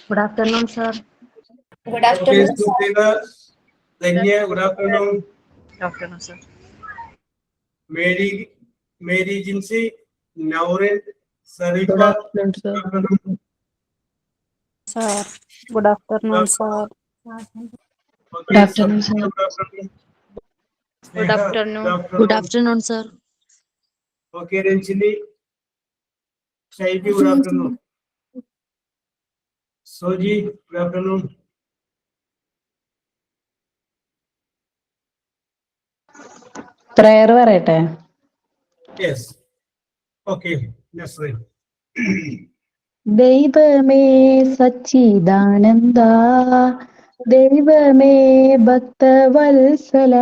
Good afternoon, sir. Good afternoon. Danya, good afternoon. Good afternoon, sir. Mary Jinsi, Naurin, Good Sarifa. afternoon, sir. Sir. Good afternoon, sir. Okay, afternoon, sir. Good afternoon. Good Sneha, afternoon. Good afternoon, sir. Okay, Renchini. Shaibi, good afternoon. Soji, good afternoon. Prayer പറയട്ടെ. Yes. Okay, let's read. ദൈവമേ സച്ചിദാനന്ദ, ദൈവമേ ഭക്തവത്സല,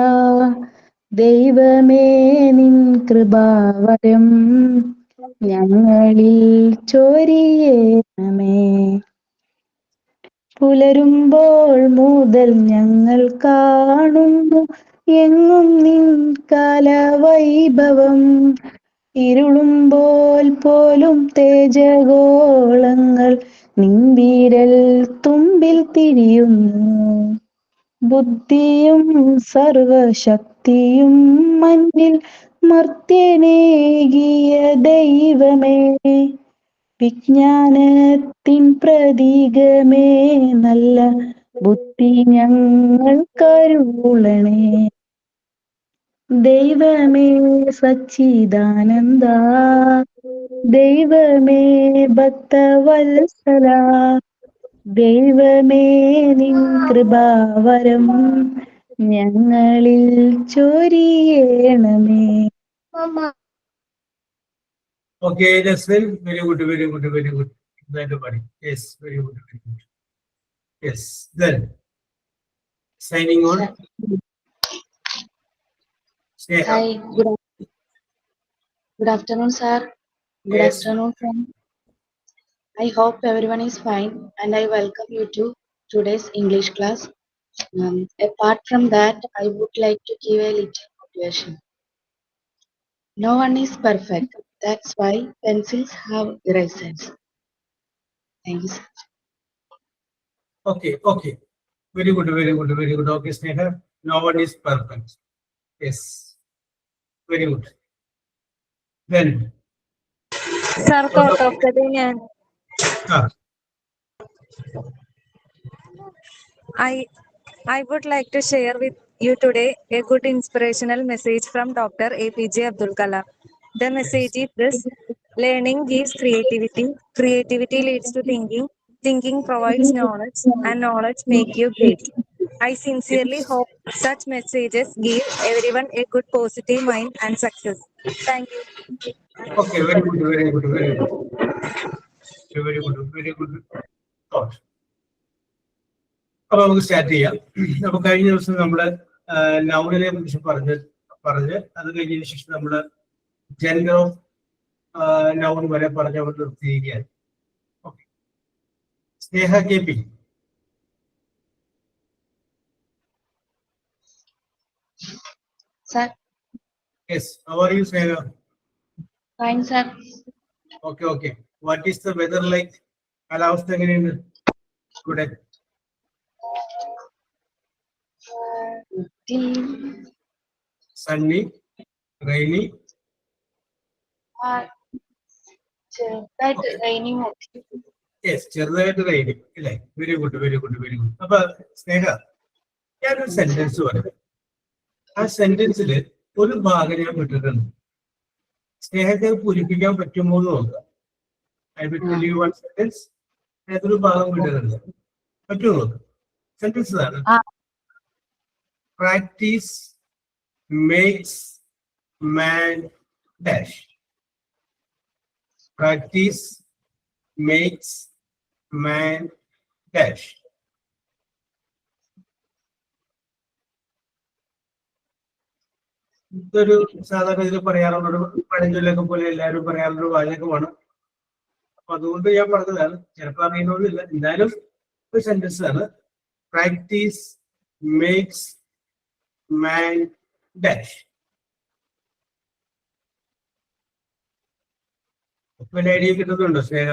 ദൈവമേ നിൻ കൃപാവരം ഞങ്ങളിൽ ചൊരിയണമേ. പുലരുമ്പോൾ മുതൽ ഞങ്ങൾ കാണുന്നു എങ്ങും നിൻ കലവൈഭവം. ഇരുളുമ്പോൾ പോലും തേജഗോളങ്ങൾ നിൻവിരൽ തുമ്പിൽ തിരിയുന്നു. ബുദ്ധിയും സർവശക്തിയും മഞ്ഞിൽ മർത്യനേകിയ ദൈവമേ, വിജ്ഞാനത്തിൻ പ്രതീകമേ, നല്ല ബുദ്ധി ഞങ്ങൾക്കരുളണേ. ദൈവമേ സച്ചിദാനന്ദ, ദൈവമേ ഭക്തവത്സല, ദൈവമേ നിൻ കൃപാവരം ഞങ്ങളിൽ ചൊരിയണമേ. Okay, let's read. Very good, very good, very good. Everybody. Yes, very good, very good. Yes, then signing on. Sneha. Hi. Good afternoon, sir. Good Yes. afternoon, friend. I hope everyone is fine, and I welcome you to today's English class. Apart from that, I would like to give a little motivation. No one is perfect. That's why pencils have erasers. Thank you, sir. Okay, okay. Very good, very good, very good. Okay, Sneha. No one is perfect. Yes. Very good. Then, Sir, thought of the day, ah, I would like to share with you today a good inspirational message from Dr. APJ Abdul Kalam. The message is this: learning gives creativity, creativity leads to thinking, thinking provides knowledge, and knowledge makes you great. I sincerely hope such messages give everyone a good positive mind and success. Thank you. okay, very good, very good, very good. Very good, very good thought. അപ്പൊ നമുക്ക് start ചെയ്യാം. അപ്പൊ കഴിഞ്ഞ ദിവസം നമ്മള് നൗണിനെ കുറിച്ച് പറഞ്ഞ് അത് കഴിഞ്ഞതിന് ശേഷം നമ്മള് ജെൻഡർ ഓഫ് നൗൺ വരെ പറഞ്ഞ് അവർ നിർത്തിയിരിക്കുകയാണ്. Okay, Sneha K P. Sir, yes, how are you Sneha? fine, sir. Okay, okay. What is the weather like? കാലാവസ്ഥ എങ്ങനെയുണ്ട് ഇവിടെ? Sunny, rainy? That raining. Yes, ചെറുതായിട്ട് റെയിനി അല്ലേ? Very good, very good, very good. അപ്പൊ സ്നേഹ, ഞാനൊരു സെന്റൻസ് പറയാം. ആ സെന്റൻസില് ഒരു ഭാഗം ഞാൻ വിട്ടിട്ടുണ്ട്. സ്നേഹത്തെ പൂരിപ്പിക്കാൻ പറ്റുമോ എന്ന് നോക്കുക. I will tell you one sentence. അതിനകത്തൊരു ഭാഗം വിട്ടിട്ടുണ്ട്. പറ്റുമോ നോക്കുക. സെന്റൻസ് ഇതാണ്: practice makes man dash. Practice makes man dash. ഇതൊരു സാധാരണ ഇതിൽ പറയാറുള്ളൊരു പഴഞ്ചൊല്ലൊക്കെ പോലെ എല്ലാവരും പറയാറുള്ളൊരു വാചകമാണ്. അപ്പൊ അതുകൊണ്ട് ഞാൻ പറഞ്ഞതാണ്. ചിലപ്പോൾ അറിയണമെന്നില്ല, എന്തായാലും ഒരു സെന്റൻസ് ആണ്. Practice makes man dash. വലിയ ഐഡിയ കിട്ടുന്നുണ്ടോ സ്നേഹ?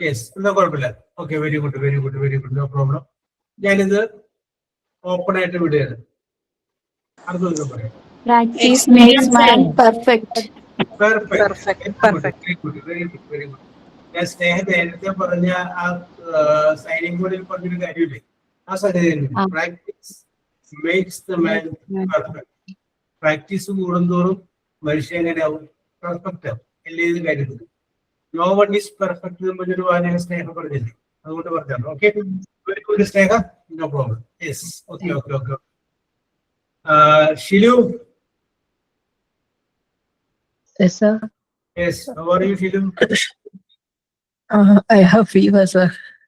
യെസ്, എന്നാ കുഴപ്പമില്ല. Okay, very good, very good, very good, no problem. ഞാനിത് ഓപ്പൺ ആയിട്ട് വിടുകയാണ്. അടുത്തൊന്നും പറയാം. Practice makes man perfect. Very good, very good, very good. ഞാൻ സ്നേഹം നേരത്തെ പറഞ്ഞ ആ സൈനിങ് ബോർഡിൽ പറഞ്ഞൊരു കാര്യമില്ലേ, ആ സംഗതി practice makes the man perfect. Practice കൂടുന്തോറും മനുഷ്യൻ എങ്ങനെയാവും? പെർഫെക്റ്റ് ആവും എല്ലാ ഏത് കാര്യത്തിലും. നോ വൺ ഈസ് പെർഫെക്റ്റ് എന്ന് പറഞ്ഞൊരു വാചകം സ്നേഹം പറഞ്ഞില്ലേ, അതുകൊണ്ട് പറഞ്ഞാണ്. Okay, very good Sneha, no problem. Yes, okay okay okay. Shilu. Yes, sir. Yes, how are you, Shilu? I have fever, sir.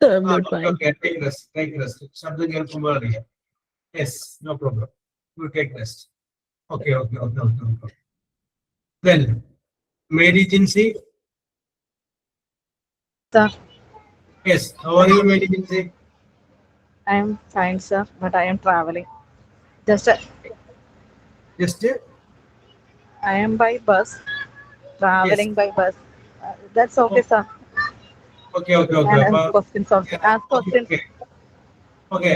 I'm not fine. Okay, take rest, take rest. Something else from earlier. Yes, no problem. You take rest. Okay. Then, Mary Jinsey. Sir, Yes, how are you, Mary Jinsey? I am fine, sir, but I am traveling. Just Just I am by bus, traveling by bus. That's okay, sir. okay. And ask questions also. Ask questions. Okay.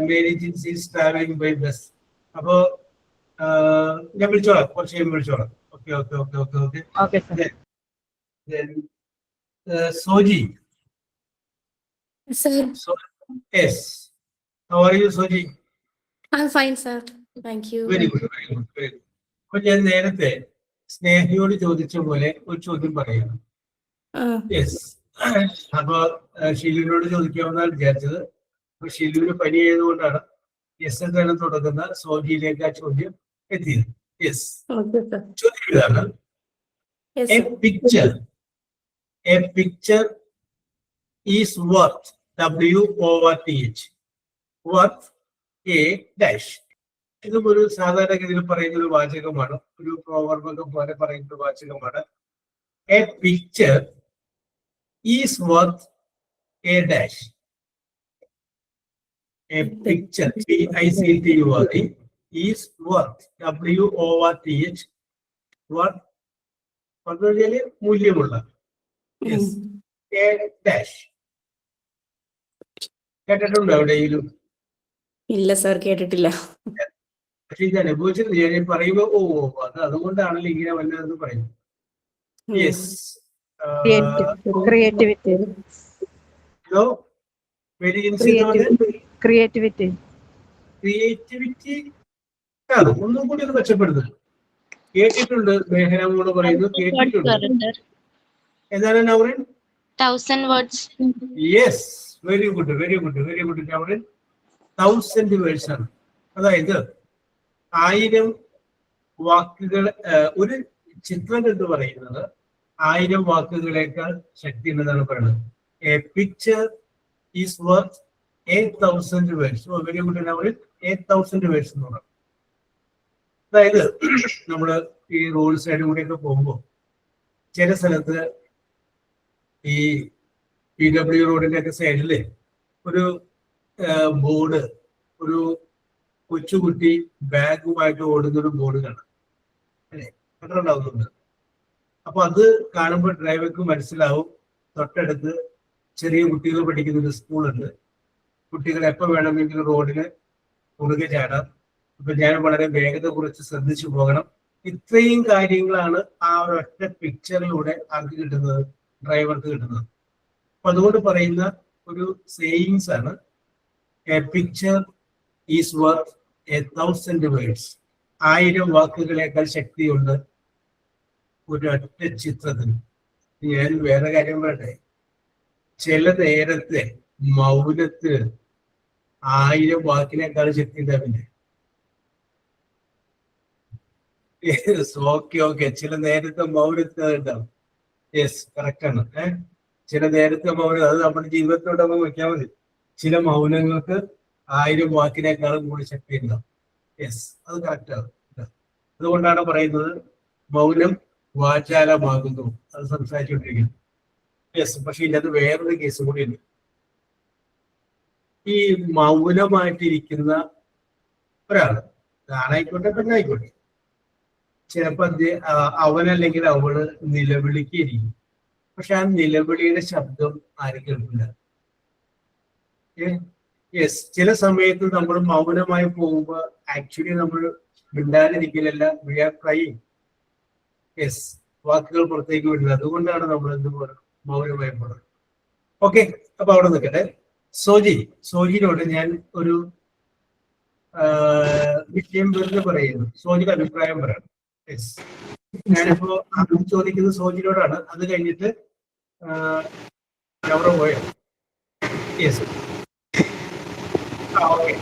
Mary Jinsey is traveling by bus. അപ്പോ ഞാൻ വിളിച്ചോളാം, കുറച്ച് കഴിയുമ്പോൾ വിളിച്ചോളാം. Okay. Okay, sir. Then, Soji. Sir, Yes. How are you, Soji? I'm fine, sir. Thank you. Very good, very good, very good. അപ്പൊ ഞാൻ നേരത്തെ സ്നേഹയോട് ചോദിച്ച പോലെ ഒരു ചോദ്യം പറയാം. യെസ്. അപ്പൊ ഷിലുവിനോട് ചോദിക്കാമെന്നാണ് വിചാരിച്ചത്. അപ്പൊ ഷിലുവിന് പനി ആയതുകൊണ്ടാണ് യെസ് എന്നാണ് തുടങ്ങുന്ന സോജിയിലേക്ക് ആ ചോദ്യം എത്തിയത്. Yes, Okay, sir. ചോദ്യം ഇതാണ്. Yes, A sir. picture is worth WORTH. Worth A dash. ഇതും ഒരു സാധാരണഗതിയിൽ പറയുന്ന ഒരു വാചകമാണ്, ഒരു പ്രോവർബൊക്കെ പോലെ പറയുന്ന ഒരു വാചകമാണ്. A picture is worth a dash. A picture PICTURE is worth WORTH. Worth പറഞ്ഞു കഴിഞ്ഞാല് മൂല്യമുള്ള. Yes, a dash. കേട്ടിട്ടുണ്ടോ എവിടെയെങ്കിലും? ഇല്ല സർ, കേട്ടിട്ടില്ല. പക്ഷെ ഇത് അനുഭവിച്ചിട്ടില്ല. ഞാൻ പറയുമ്പോ അതുകൊണ്ടാണല്ലോ ഇങ്ങനെ വന്നതെന്ന് പറയും. Yes, Creativity. Very Creativity. Creativity ഒന്നും കൂടി ഒന്ന് മെച്ചപ്പെടുന്നത് കേട്ടിട്ടുണ്ട്. മേഘനോട് പറയുന്നു, കേട്ടിട്ടുണ്ട്. എന്താണ് Nourin? 1000 words. Yes, very good, very good, very good Nourin. 1000 words ആണ്. അതായത് 1000 വാക്കുകൾ. ഒരു ചിത്രം എന്ന് പറയുന്നത് 1000 വാക്കുകളേക്കാൾ ശക്തി ഉണ്ടെന്നാണ് പറയുന്നത്. A picture is worth 8000 words. Very good Nourin. 8000 words എന്ന് പറയുന്നത്. അതായത് നമ്മള് ഈ റോഡ് സൈഡിൽ കൂടെയൊക്കെ പോകുമ്പോൾ ചില സ്ഥലത്ത് ഈ PW റോഡിന്റെ ഒക്കെ സൈഡില് ഒരു ബോർഡ്, ഒരു കൊച്ചുകുട്ടി ബാഗുമായിട്ട് ഓടുന്ന ഒരു ബോർഡ് കാണാം, അല്ലെ? കണ്ടിട്ടുണ്ടാവുന്നുണ്ട്. അപ്പൊ അത് കാണുമ്പോൾ ഡ്രൈവർക്ക് മനസ്സിലാവും തൊട്ടടുത്ത് ചെറിയ കുട്ടികൾ പഠിക്കുന്ന ഒരു സ്കൂളുണ്ട്. കുട്ടികൾ എപ്പോൾ വേണമെങ്കിലും റോഡിന് കുറുകെ ചാടാം. അപ്പൊ ഞാൻ വളരെ വേഗത കുറച്ച് ശ്രദ്ധിച്ചു പോകണം. ഇത്രയും കാര്യങ്ങളാണ് ആ ഒരൊറ്റ പിക്ചറിലൂടെ ആർക്ക് കിട്ടുന്നത്? ഡ്രൈവർക്ക് കിട്ടുന്നത്. അപ്പൊ അതുകൊണ്ട് പറയുന്ന ഒരു സേയിങ്സ് ആണ് A picture is worth 1000 words. 1000 വാക്കുകളേക്കാൾ ശക്തിയുണ്ട് ഒരൊറ്റ ചിത്രത്തിന്. ഞാൻ വേറെ കാര്യം പറയട്ടെ, ചില നേരത്തെ മൗനത്തിന് 1000 വാക്കിനേക്കാൾ ശക്തി ഉണ്ടാവില്ലേ? ഓക്കെ. ചില നേരത്തെ മൗനത്തിന് ഉണ്ടാവും. യെസ്, കറക്റ്റ് ആണ്. ചില നേരത്തെ മൗനം, അത് നമ്മുടെ ജീവിതത്തോടെ നമുക്ക് വെക്കാൻ മതി. ചില മൗനങ്ങൾക്ക് 1000 വാക്കിനേക്കാളും കൂടി ശക്തി ഉണ്ടാവും. യെസ്, അത് കറക്റ്റ് ആണ്. അതുകൊണ്ടാണ് പറയുന്നത് മൗനം വാചാലമാകുന്നു. അത് സംസാരിച്ചുകൊണ്ടിരിക്കുന്നു. യെസ്, പക്ഷെ ഇതിനകത്ത് വേറൊരു കേസ് കൂടിയുണ്ട്. ഈ മൗനമായിട്ടിരിക്കുന്ന ഒരാള്, ആണായിക്കോട്ടെ പെണ്ണായിക്കോട്ടെ, ചിലപ്പോ അവനല്ലെങ്കിൽ അവള് നിലവിളിക്കായിരിക്കും. പക്ഷെ ആ നിലവിളിയുടെ ശബ്ദം ആരും കേൾക്കില്ല. യെസ്, ചില സമയത്ത് നമ്മൾ മൗനമായി പോകുമ്പോൾ ആക്ച്വലി നമ്മൾ മിണ്ടാതിരിക്കലല്ല, വി ആർ ക്രൈയിങ്. യെസ്, വാക്കുകൾ പുറത്തേക്ക് വിടുന്നത്. അതുകൊണ്ടാണ് നമ്മൾ എന്ത് മൗനമായി പോകുന്നത്. ഓക്കെ, അപ്പൊ അവിടെ നിൽക്കട്ടെ. സോജിനോട് ഞാൻ ഒരു വിഷയം വെറുതെ പറയുന്നു. സോജിയുടെ അഭിപ്രായം പറയണം. യെസ്, ഞാനിപ്പോ ആദ്യം ചോദിക്കുന്നത് സോജിനോടാണ്. അത് കഴിഞ്ഞിട്ട് അവിടെ പോയോ? Yes, okay.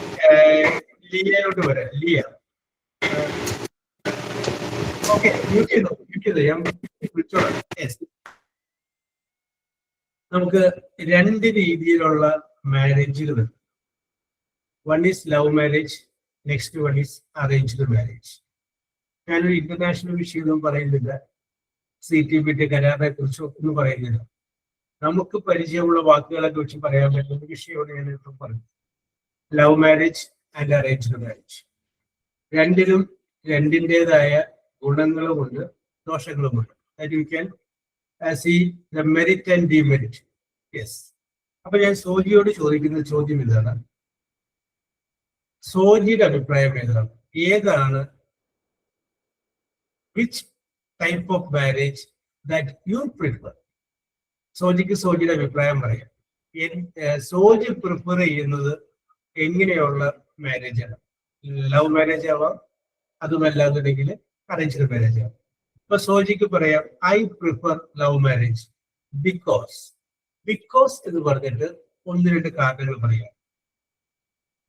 ലിയയിലോട്ട് വരാം. ലിയ, ഓക്കെ, മ്യൂട്ട് ചെയ്തോ, ഞാൻ വിളിച്ചോളാം. യെസ്, നമുക്ക് രണ്ട് രീതിയിലുള്ള മാരേജുകൾ. One is love marriage, next one is arranged marriage. ഞാനൊരു ഇന്റർനാഷണൽ വിഷയമൊന്നും പറയുന്നില്ല, CTBT കരാറിനെ കുറിച്ച് ഒന്നും പറയുന്നില്ല. നമുക്ക് പരിചയമുള്ള വാക്കുകളൊക്കെ വെച്ച് പറയാൻ പറ്റുന്ന വിഷയമാണ് ഞാൻ ഇപ്പം പറഞ്ഞത്. Love marriage and arranged marriage. രണ്ടിലും രണ്ടിൻ്റെതായ ഗുണങ്ങളുമുണ്ട്, ദോഷങ്ങളുമുണ്ട്. You can see the merit and demerit. Yes. അപ്പൊ ഞാൻ സോജിയോട് ചോദിക്കുന്ന ചോദ്യം ഇതാണ്. സോജിയുടെ അഭിപ്രായം ഏതാണ് which type of marriage that you prefer? സോജിയുടെ അഭിപ്രായം പറയാം. സോജി പ്രിഫർ ചെയ്യുന്നത് എങ്ങനെയുള്ള മാരേജ് ആണ്? ലവ് മാരേജ് ആവാം, അതുമല്ലാന്നുണ്ടെങ്കിൽ അറേഞ്ച്ഡ് മാരേജ് ആവാം. അപ്പൊ സോജിക്ക് പറയാം, I prefer love marriage because എന്ന് പറഞ്ഞിട്ട് ഒന്ന് രണ്ട് കാരണങ്ങൾ പറയാം.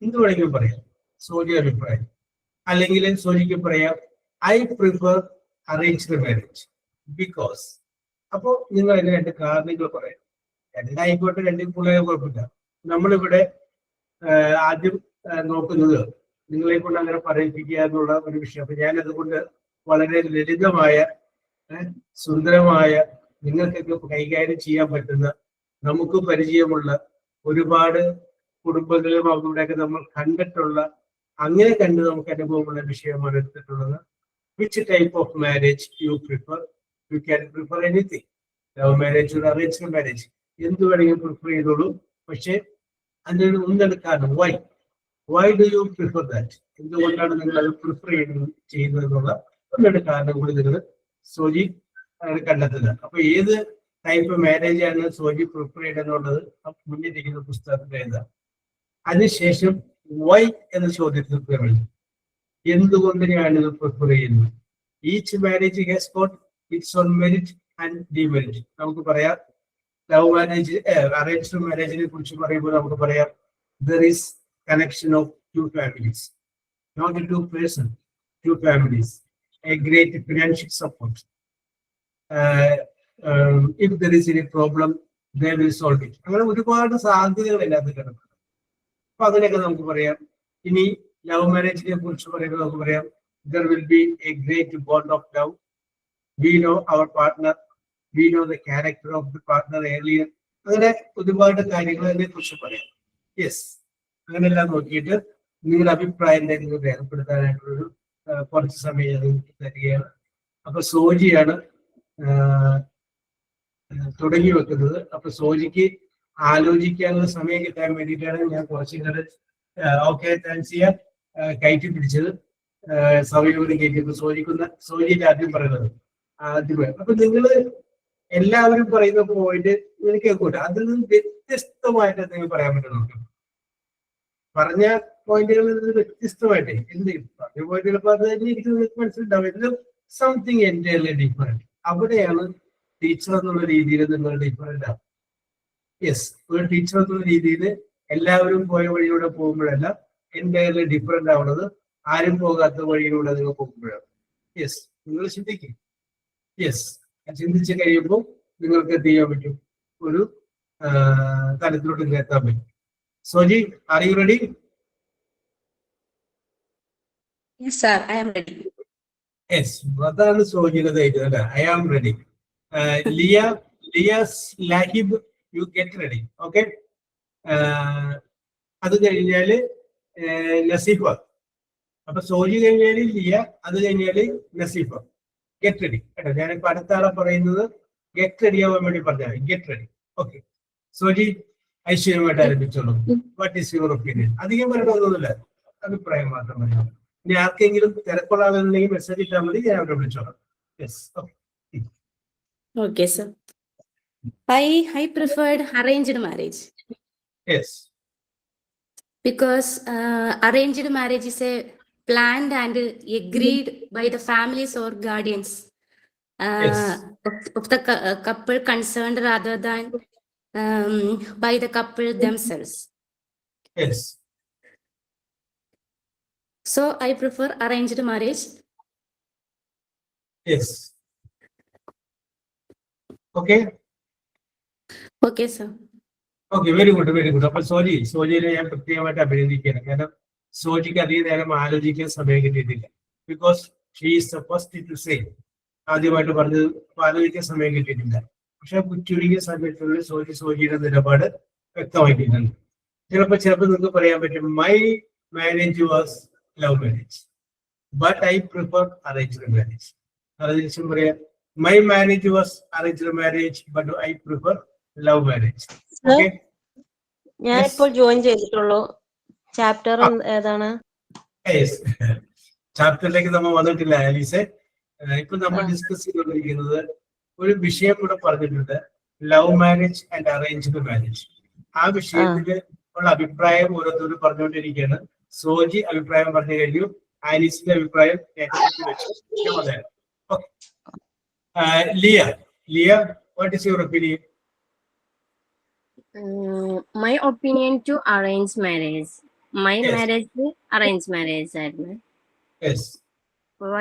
എന്ത് വേണമെങ്കിലും പറയാം സോജി അഭിപ്രായം. അല്ലെങ്കിൽ സോജിക്ക് പറയാം, I prefer arranged marriage because. അപ്പോ നിങ്ങൾ അതിന് രണ്ട് കാരണങ്ങൾ പറയാം. രണ്ടായിക്കോട്ടെ, രണ്ടും പിള്ളേരെ കുഴപ്പമില്ല. നമ്മളിവിടെ ആദ്യം നോക്കുന്നത് നിങ്ങളെ കൊണ്ട് അങ്ങനെ പറയിപ്പിക്കുക എന്നുള്ള ഒരു വിഷയം. അപ്പൊ ഞാൻ അതുകൊണ്ട് വളരെ ലളിതമായ, സുന്ദരമായ, നിങ്ങൾക്കൊക്കെ കൈകാര്യം ചെയ്യാൻ പറ്റുന്ന, നമുക്ക് പരിചയമുള്ള ഒരുപാട് കുടുംബങ്ങളും അവരുടെയൊക്കെ നമ്മൾ കണ്ടിട്ടുള്ള, അങ്ങനെ കണ്ട് നമുക്ക് അനുഭവമുള്ള വിഷയമാണ് എടുത്തിട്ടുള്ളത്. Which type of marriage you prefer? You can prefer anything. Love marriage ഒരു അറേഞ്ച്ഡ് മാരേജ് എന്ത് വേണമെങ്കിലും പ്രിഫർ ചെയ്തോളൂ. പക്ഷെ അതിന് ഒന്നെടുക്കാണ് why do you prefer that? എന്തുകൊണ്ടാണ് നിങ്ങൾ അത് പ്രിഫർ ചെയ്യുന്നത് എന്നുള്ള ഒന്നെടുത്ത കാരണം കൂടി നിങ്ങൾ സോജി കണ്ടെത്തുക. അപ്പൊ ഏത് ടൈപ്പ് മാരേജ് ആണ് സോജി പ്രിഫർ ചെയ്തെന്നുള്ളത് മുന്നിരിക്കുന്ന പുസ്തകത്തിൽ എഴുതാം. അതിനുശേഷം വൈ എന്ന ചോദ്യത്തിൽ വേണം, എന്തുകൊണ്ട് ഞാനിത് പ്രിഫർ ചെയ്യുന്നു? Each marriage has got it's on merit and demerit. നമുക്ക് പറയാം, ലവ് മാരേജ്, അറേഞ്ച്ഡ് മാരേജിനെ കുറിച്ച് പറയുമ്പോൾ നമുക്ക് പറയാം, there is connection of two families, not two persons, two families, a great financial support. If there is any problem, they will solve it. അങ്ങനെ ഒരുപാട് സാധ്യതകൾ അതിനകത്ത് കിടക്കുന്നു. അപ്പൊ അതിനൊക്കെ നമുക്ക് പറയാം. ഇനി ലവ് മാരേജിനെ കുറിച്ച് പറയുമ്പോൾ നമുക്ക് പറയാം, there will be a great bond of love. We know our partner, we know the character of the partner earlier. അങ്ങനെ ഒരുപാട് കാര്യങ്ങൾ അതിനെ കുറിച്ച് പറയാം. യെസ്, അങ്ങനെല്ലാം നോക്കിയിട്ട് നിങ്ങളുടെ അഭിപ്രായം നിങ്ങൾ രേഖപ്പെടുത്താനായിട്ടുള്ളൊരു കുറച്ച് സമയം തരികയാണ്. അപ്പൊ സോജിയാണ് തുടങ്ങി വെക്കുന്നത്. അപ്പൊ സോജിക്ക് ആലോചിക്കാനുള്ള സമയം കിട്ടാൻ വേണ്ടിയിട്ടാണ് ഞാൻ കുറച്ചുകൂടെ ഓക്കെ താങ്ക്സ് ചെയ്യാൻ കയറ്റി പിടിച്ചത്. സമയം കയറ്റിയപ്പോൾ സോജിയുടെ ആദ്യം പറയുന്നത് ആദ്യമേ. അപ്പൊ നിങ്ങള് എല്ലാവരും പറയുന്ന പോയിന്റ് നിങ്ങൾ കേൾക്കൂട്ടെ, അതിൽ നിന്ന് വ്യത്യസ്തമായിട്ട് നിങ്ങൾ പറയാൻ പറ്റുന്നുണ്ട്. പറഞ്ഞ പോയിന്റുകളിൽ നിന്ന് വ്യത്യസ്തമായിട്ട് എന്ത് പറഞ്ഞ പോയിന്റുകൾ മനസ്സിലുണ്ടാവും. Something entirely different. അവിടെയാണ് ടീച്ചർ എന്നുള്ള രീതിയിൽ നിങ്ങൾ ഡിഫറെന്റ് ആവും. യെസ്, ഒരു ടീച്ചർ എന്നുള്ള രീതിയിൽ എല്ലാവരും പോയ വഴിയിലൂടെ പോകുമ്പോഴല്ല എൻറ്റയർലി ഡിഫറെന്റ് ആവുന്നത് ആരും പോകാത്ത വഴിയിലൂടെ നിങ്ങൾ പോകുമ്പോഴാണ്. യെസ്, നിങ്ങൾ ചിന്തിക്കും. യെസ്, ചിന്തിച്ച് കഴിയുമ്പോൾ നിങ്ങൾക്ക് എന്ത് ചെയ്യാൻ പറ്റും? ഒരു തലത്തിലോട്ട് എത്താൻ പറ്റും. Soji, are you ready? Yes, sir. I am ready. Yes, അതാണ് സോജിയുടെ ധൈര്യം. I am ready. Leah, Lahib, you get ready. Okay. അത് കഴിഞ്ഞാല് നസീഫ. അപ്പൊ സോജി കഴിഞ്ഞാല് ലിയ, അത് കഴിഞ്ഞാല് നസീഫ. ഗെറ്റ് റെഡി കേട്ടോ. ഞാനിപ്പോ അടുത്ത ആളെ പറയുന്നത് ഗെറ്റ് റെഡി ആവാൻ വേണ്ടി പറഞ്ഞാൽ ഗെറ്റ് റെഡി. ഓക്കെ, സോജി ഐശ്വര്യമായിട്ട് ആരംഭിച്ചോളൂ. What is your opinion? അധികം പറയണമെന്നൊന്നുമില്ല, അഭിപ്രായം മാത്രം മതി. ഇനി ആർക്കെങ്കിലും തിരക്കുള്ളാകുന്നുണ്ടെങ്കിൽ മെസ്സേജ് ഇട്ടാൽ മതി, ഞാൻ അവിടെ വിളിച്ചോളാം. Yes, okay. Okay, sir. I preferred arranged marriage yes, because arranged marriage is a planned and agreed by the families or guardians Yes. of the couple concerned rather than by the couple themselves. Yes. So I prefer arranged marriage. Yes. Okay, Okay, sir. Okay, very good, very good. അപ്പൊ സോജിയെ ഞാൻ പ്രത്യേകമായിട്ട് അഭിനന്ദിക്കുകയാണ്. കാരണം സോജിക്ക് അധികം നേരം ആലോചിക്കാൻ സമയം കിട്ടിയിട്ടില്ല. Because she is the first to say. ആദ്യമായിട്ട് പറഞ്ഞത് ആലോചിക്കാൻ സമയം കിട്ടിയിട്ടില്ല. പക്ഷെ ചുരുങ്ങിയ സമയത്തുള്ളിൽ സോജിയുടെ നിലപാട് വ്യക്തമാക്കിയിട്ടുണ്ട്. ചിലപ്പോൾ നിങ്ങൾക്ക് പറയാൻ പറ്റും, my marriage was love marriage but I prefer arranged marriage. അതിനുശേഷം പറയാം, my marriage was arranged marriage but I prefer love marriage. Okay, ഞാൻ ഇപ്പോൾ ജോയിൻ ചെയ്തിട്ടുള്ളൂ. ചാപ്റ്റർ ഏതാണ്? ചാപ്റ്ററിലേക്ക് നമ്മൾ വന്നിട്ടില്ല ആലീസെ. ഇപ്പൊ നമ്മൾ ഡിസ്കസ് ചെയ്തുകൊണ്ടിരിക്കുന്നത് ഒരു വിഷയം കൂടെ പറഞ്ഞിട്ടുണ്ട്, love marriage and arranged marriage. ആ വിഷയത്തിൽ ഉള്ള അഭിപ്രായം ഓരോരുത്തരും പറഞ്ഞുകൊണ്ടിരിക്കുകയാണ്. സോജി അഭിപ്രായം പറഞ്ഞു കഴിഞ്ഞു, ആലീസിന്റെ അഭിപ്രായം വെച്ചു. Liya, what is your opinion? My opinion to arranged marriage. My Yes. marriage arranged marriage ആയിരുന്നു. Yes.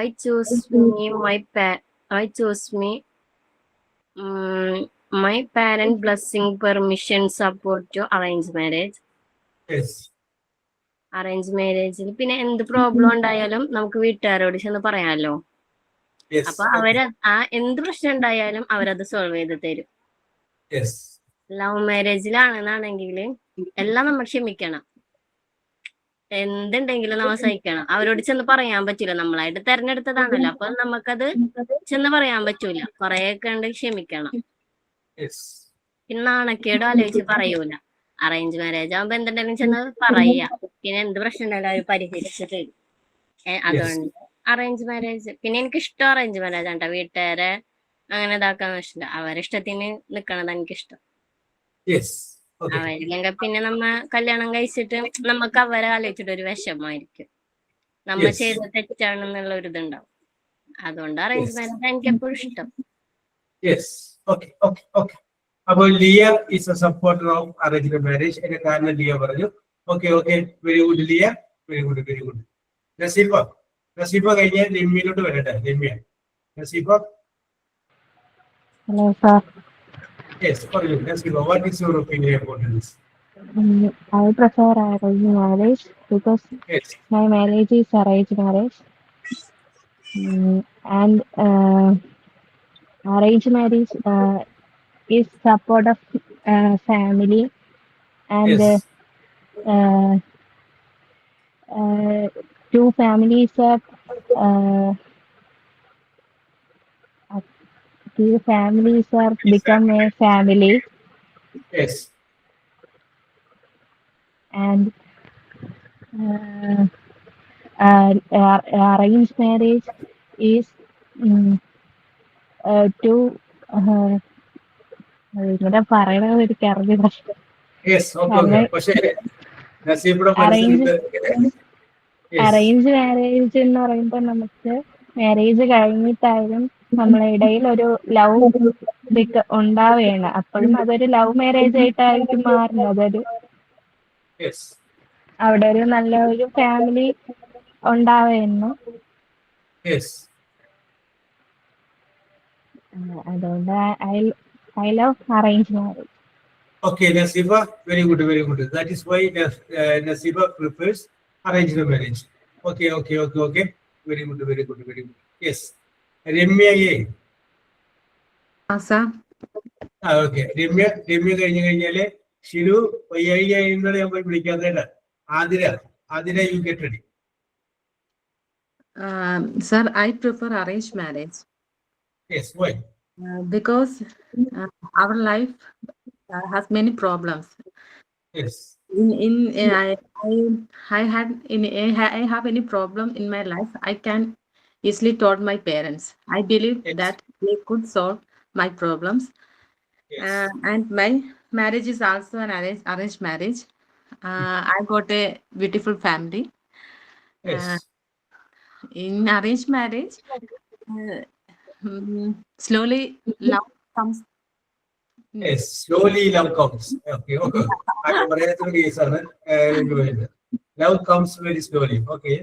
I choose me my parent blessing, permission, support to arranged marriage. Yes. Arranged marriage പിന്നെ എന്ത് പ്രോബ്ലം ഉണ്ടായാലും നമുക്ക് വീട്ടുകാരോട് ചെന്ന് പറയാമല്ലോ. Yes. അപ്പൊ അവര് എന്ത് പ്രശ്നം ഉണ്ടായാലും അവരത് സോൾവ് ചെയ്ത് തരും. Yes. ലവ് മാരേജിലാണെന്നാണെങ്കിൽ എല്ലാം നമ്മൾ ക്ഷമിക്കണം, എന്തുണ്ടെങ്കിലും നമ്മൾ സഹിക്കണം. അവരോട് ചെന്ന് പറയാൻ പറ്റില്ല, നമ്മളായിട്ട് തെരഞ്ഞെടുത്തതാണല്ലോ, അപ്പൊ നമുക്കത് ചെന്ന് പറയാൻ പറ്റൂല. കൊറേയൊക്കെ ഉണ്ട് ക്ഷമിക്കണം. പിന്നെ നാണക്കേട് ആലോചിച്ച് പറയൂല. അറേഞ്ച് മാരേജ് ആകുമ്പോ എന്തുണ്ടെങ്കിലും ചെന്ന് പറയാ, പിന്നെ എന്ത് പ്രശ്നം ഉണ്ടായാലും അവർ പരിഹരിച്ചിട്ട്. അതുകൊണ്ട് അറേഞ്ച് മാരേജ്. പിന്നെ എനിക്ക് ഇഷ്ടം അറേഞ്ച് മാരേജ് ആണ്. വീട്ടുകാരെ അങ്ങനെ ഇതാക്കാൻ ഇഷ്ടം, അവരിഷ്ടത്തിന് നിക്കണത് എനിക്കിഷ്ടം. അവരില്ലെങ്കിൽ പിന്നെ നമ്മ കല്യാണം കഴിച്ചിട്ട് നമുക്ക് അവരെ ആലോചിച്ചിട്ട് ഒരു വിഷമായിരിക്കും, നമ്മ ചെയ്ത തെറ്റാണെന്നുള്ള ഒരു ഇതുണ്ടാവും. അതുകൊണ്ട് അറേഞ്ച് മാരേജ് എനിക്ക് എപ്പോഴും ഇഷ്ടം. അപ്പോൾ Liya is a supporter of arranged marriage. എന്റെ കാരണം ലിയ പറഞ്ഞു. Okay, very good Liya, very good. Naseefa കഴിഞ്ഞാൽ രമ്യയിലോട്ട് വരട്ടെ. Ramya, Naseefa. Hello, sir. Yes, പറയൂ Naseefa, what is your opinion about this? I prefer arranged marriage because Yes. my marriage is arranged marriage. And arranged marriage is support of family and Yes. two families are become a family, Yes. and arranged marriage is to ഇങ്ങനെ പറയണത് എനിക്ക് അറിഞ്ഞില്ല. Yes, okay. പക്ഷേ നസീഫയുടെ arrange marriage എന്ന് പറയുമ്പോൾ നമുക്ക് marriage കഴിഞ്ഞിട്ടായാലും നമ്മളെ ഇടയിൽ ഒരു ലവ് ഉണ്ടാവുകയാണ്. അപ്പോഴും അതൊരു ലവ് മാരേജ് ആയിട്ടായിരിക്കും മാറുന്നത്. അതൊരു അവിടെ ഒരു നല്ല ഒരു ഫാമിലി ഉണ്ടാവുകയെന്നു. അതുകൊണ്ട് I love arranged marriage. Okay, Nasiba, very good. That is why Nasiba prefers arranged marriage. Okay. Very good. Yes. Ramya, Sir. Okay. Ramya കഴിഞ്ഞാല് ഷിരു ഇന്നലെ ഞാൻ പോയി വിളിക്കാതെ. Athira, you get ready. Sir, I prefer arranged marriage. Yes, why? Because our life has many problems. Yes. I have any problem in my life, I can easily told my parents. I believe Yes. that they could solve my problems. Yes. And my marriage is also an arranged marriage. I got a beautiful family. Yes. In arranged marriage, slowly love comes. Yes. Slowly love comes. Okay. Okay. I പറയാത്തൊരു കേസാണ് എനിക്ക് വരുന്നത്. Love comes very slowly. Okay.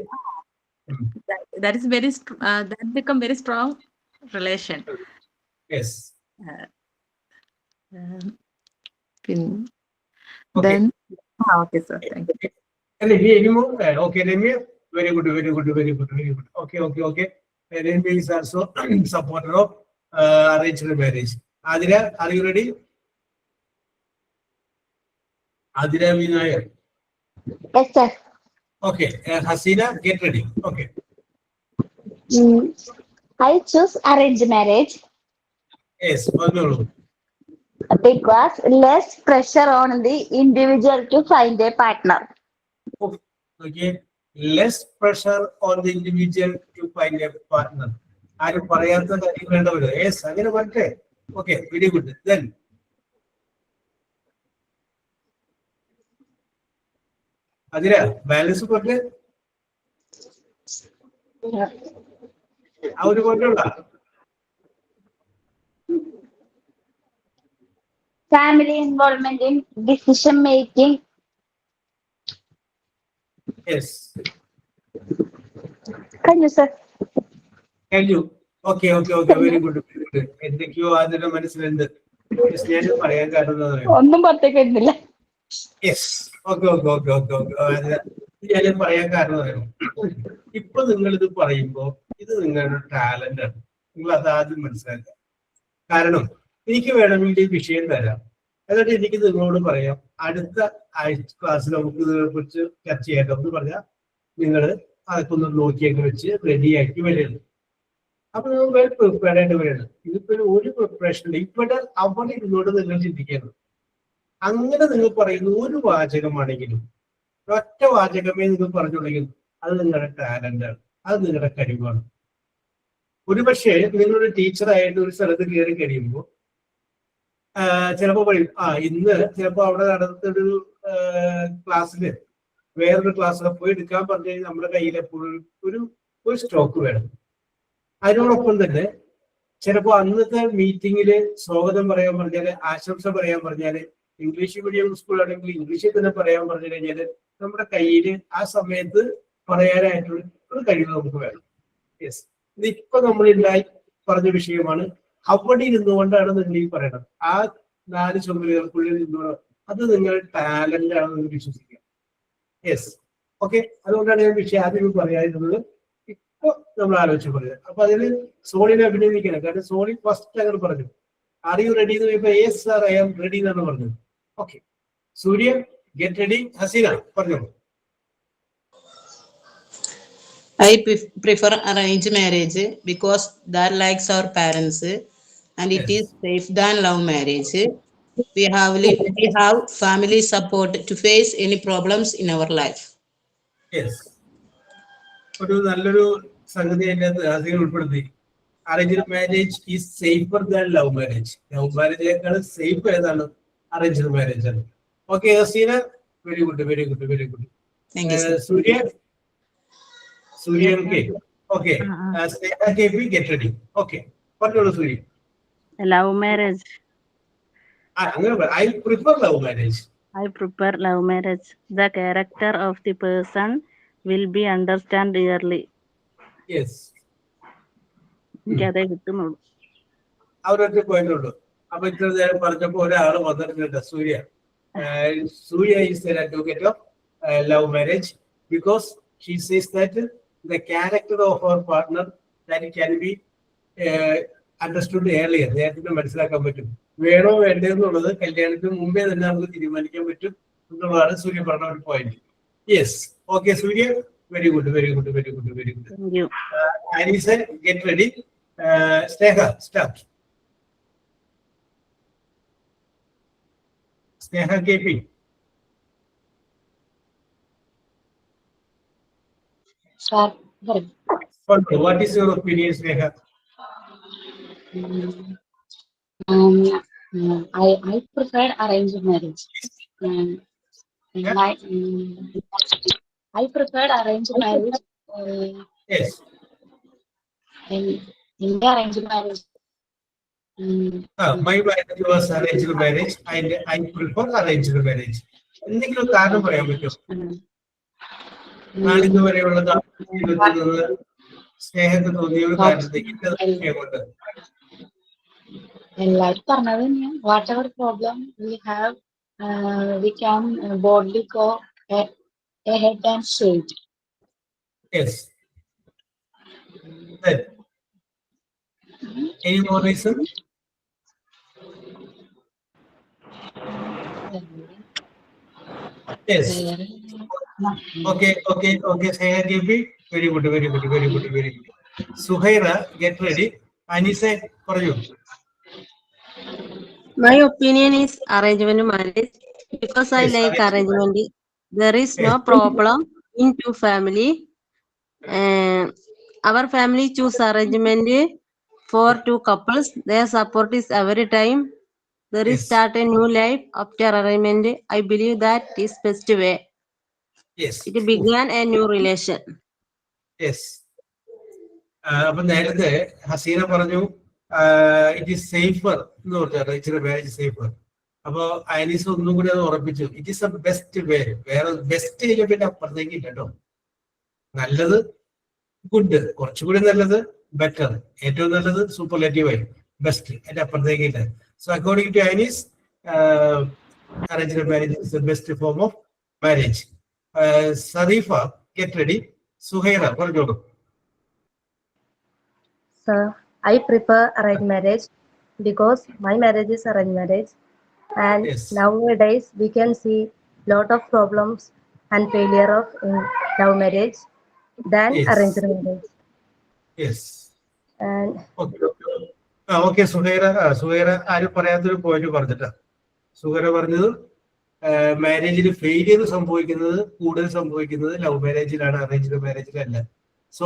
That is that become very strong relation. Yes. Okay. Then okay, sir. Thank you. Anymore? Okay, Remy. Very good, very good, very good, very good. Okay, okay, okay. Remy is also supporter of arranged marriage. Adira, are you ready? Adira Vinayak. Yes, sir. Okay, Hasina, get ready. Okay. I choose arranged marriage Yes, Manolo. because less pressure on the individual to find a partner. Okay, less pressure on the individual to find a partner. ആരും പറയാത്ത കാര്യം വേണ്ടവര്. Yes, അങ്ങനെ പറഞ്ഞേ. Okay, very good. Then അതില balance പറഞ്ഞേ. ആ ഒരു കൊണ്ടുള്ള Family involvement in decision making. Yes. Can you, sir? Can you? Okay, okay, okay. Very good, very good. എന്തൊക്കെയോ അതിന്റെ മനസ്സിലുണ്ട്. ഞാൻ പറയാൻ കാരണം ഒന്നും പുറത്തേക്ക് വരുന്നില്ല. Yes. Okay okay okay okay okay. ഞാൻ പറയാൻ കാരണം ഇപ്പൊ നിങ്ങൾ ഇത് പറയുമ്പോ ഇത് നിങ്ങളുടെ ടാലന്റ് ആണ്. നിങ്ങൾ അതാദ്യം മനസ്സിലാക്കുക. കാരണം എനിക്ക് വേണമെങ്കിൽ ഈ വിഷയം തരാം, എന്നിട്ട് എനിക്ക് നിങ്ങളോട് പറയാം അടുത്ത ക്ലാസ്സിൽ നമുക്ക് ഇതിനെ കുറിച്ച് ചർച്ച ചെയ്യാം എന്ന് പറഞ്ഞാൽ നിങ്ങൾ അതൊക്കെ ഒന്ന് നോക്കിയൊക്കെ വെച്ച് റെഡിയാക്കി വരണം. അപ്പൊ നിങ്ങൾ വെൽ പ്രിപ്പയർഡ് ആയിട്ട് വരണം. ഇതിപ്പോ ഒരു പ്രിപ്പറേഷൻ ഇല്ല. ഇവിടെ അവിടെ ഇരുന്നോട് നിങ്ങൾ ചിന്തിക്കണം. അങ്ങനെ നിങ്ങൾ പറയുന്ന ഒരു വാചകമാണെങ്കിലും ഒറ്റ വാചകമേ നിങ്ങൾ പറഞ്ഞുണ്ടെങ്കിൽ അത് നിങ്ങളുടെ ടാലന്റ് ആണ്, അത് നിങ്ങളുടെ കഴിവാണ്. ഒരുപക്ഷെ നിങ്ങളൊരു ടീച്ചറായിട്ട് ഒരു സ്ഥലത്ത് കയറി കഴിയുമ്പോൾ ചിലപ്പോൾ പറയും ഇന്ന് ചിലപ്പോൾ അവിടെ നടന്നൊരു ക്ലാസ്സിൽ വേറൊരു ക്ലാസ്സിൽ പോയി എടുക്കാൻ പറഞ്ഞു കഴിഞ്ഞാൽ നമ്മുടെ കയ്യിൽ എപ്പോഴും ഒരു സ്റ്റോക്ക് വേണം. അതിനോടൊപ്പം തന്നെ ചിലപ്പോൾ അന്നത്തെ മീറ്റിങ്ങില് സ്വാഗതം പറയാൻ പറഞ്ഞാല്, ആശംസ പറയാൻ പറഞ്ഞാല്, ഇംഗ്ലീഷ് മീഡിയം സ്കൂളാണെങ്കിൽ ഇംഗ്ലീഷിൽ തന്നെ പറയാൻ പറഞ്ഞു കഴിഞ്ഞാല് നമ്മുടെ കയ്യിൽ ആ സമയത്ത് പറയാനായിട്ടുള്ള ഒരു കഴിവ് നമുക്ക് വേണം. യെസ്, ഇതിപ്പോ നമ്മൾ ഉണ്ടായി പറഞ്ഞ വിഷയമാണ്. അവിടെ ഇരുന്നുകൊണ്ടാണ് നിങ്ങൾ ഈ പറയണത്. ആ 4 ചുമലുകൾക്കുള്ളിൽ നിന്നുകൊണ്ട് അത് നിങ്ങളുടെ ടാലന്റ് ആണെന്ന് വിശ്വസിക്കുക. Yes, okay. അതുകൊണ്ടാണ് ഞാൻ വിഷയം ആദ്യം പറയാതിരുന്നത്. ഇപ്പൊ നമ്മൾ ആലോചിച്ച് പറയുന്നത്. അപ്പൊ അതിന് സോണിനെ അഭിനന്ദിക്കണം. കാരണം സോണി ഫസ്റ്റ് അങ്ങനെ പറഞ്ഞു, ആർ യു റെഡി എന്ന് ചോദിച്ചപ്പോ yes sir I am ready എന്നാണ് പറഞ്ഞത്. Okay, Surya get ready. Haseena പറഞ്ഞോളൂ. I prefer arranged marriage because that likes our parents and it is safe than love marriage. We have family support to face any problems in our life. Yes. ഒരു നല്ലൊരു സംഗതി അതിനകത്ത് ഹസീന ഉൾപ്പെടുത്തി. Arranged marriage is safer than love marriage. Love മാരേജിനേക്കാൾ safe ഏതാണ്? Arranged marriage ആണ്. Okay Haseena, very good, very good, very good. Surya okay. Get ready. Okay, പറഞ്ഞോളൂ Surya. Love marriage. I prefer love marriage. I prefer love marriage. The character of the person will be understood early. Yes. അതേ കിട്ടുന്നുള്ളൂ. അവരൊക്കെ പോയിട്ടുള്ളൂ. അപ്പൊ ഇത്ര നേരം പറഞ്ഞപ്പോ ഒരാള് വന്നിട്ടുണ്ട്, സൂര്യ. Surya is an advocate of love marriage because she says that the character of our partner that can be understood earlier. നേരത്തെ മനസ്സിലാക്കാൻ പറ്റും. വേണോ വേണ്ടേ എന്നുള്ളത് കല്യാണത്തിന് മുമ്പേ തന്നെ നമുക്ക് തീരുമാനിക്കാൻ പറ്റും എന്നുള്ളതാണ് സൂര്യ പറഞ്ഞ ഒരു point. Yes, okay Surya, very good, very good, very good, very good. Aneesa get ready. Sneha start. Sneha KP. Sir, What is your opinion, Sneha? I prefer arranged marriage. I preferred arranged marriage. Yes. In the arranged marriage. My marriage was arranged marriage, and I prefer arranged marriage. എന്തെങ്കിലും കാരണം പറയാൻ പറ്റുമോ? നാളിതുവരെയുള്ള ജീവിതത്തിൽ സ്നേഹത്തിന് തോന്നിയ ഒരു കാര്യത്തെ എല്ലാവരും പറഞ്ഞത് തന്നെയാണ്. What ever problem we have we can boldly go ahead and straight. Yes. Then, any more reason? Yes. Okay. Sneha KP. Very good. Suhaira, get ready. Anise, for you. My opinion is arrangement marriage because I like arrangement. There is no problem in two family. Our family choose arrangement for two couples. Their support is every time. There is start a new life after arrangement. I believe that is best way. Yes. It began a new relation. Yes. അപ്പൊ നേരത്തെ ഹസീന പറഞ്ഞു it is safer എന്ന് പറഞ്ഞു, arranged marriage safer. അപ്പൊ ഐനീസ് ഒന്നും കൂടി അത് ഉറപ്പിച്ചു, it is A best way. വേറെ ബെസ്റ്റ് കഴിഞ്ഞ പിന്നെ അപ്പുറത്തേക്ക് ഇല്ല കേട്ടോ. നല്ലത് ഗുഡ്, കുറച്ചുകൂടി നല്ലത് ബെറ്റർ, ഏറ്റവും നല്ലത് സൂപ്പർലേറ്റീവ് ആയി, ബെസ്റ്റ്, അതിന്റെ അപ്പുറത്തേക്ക് ഇല്ല. So according to Anees arranged marriage is the best form of marriage. Sarifa, get ready. Suhaira, പറഞ്ഞോളൂ. Sir, I prefer arranged marriage because my marriage is arranged marriage, and nowadays we can see lot of problems and failure of in love marriage than arranged marriage. Yes. And okay, Suhaira ആരും പറയാത്തൊരു point പറഞ്ഞിട്ടാ. സുഹൈറ പറഞ്ഞത് മാരേജിൽ failure സംഭവിക്കുന്നത് കൂടുതൽ സംഭവിക്കുന്നത് love മാരേജിലാണ്, arranged മാരേജിലല്ല. So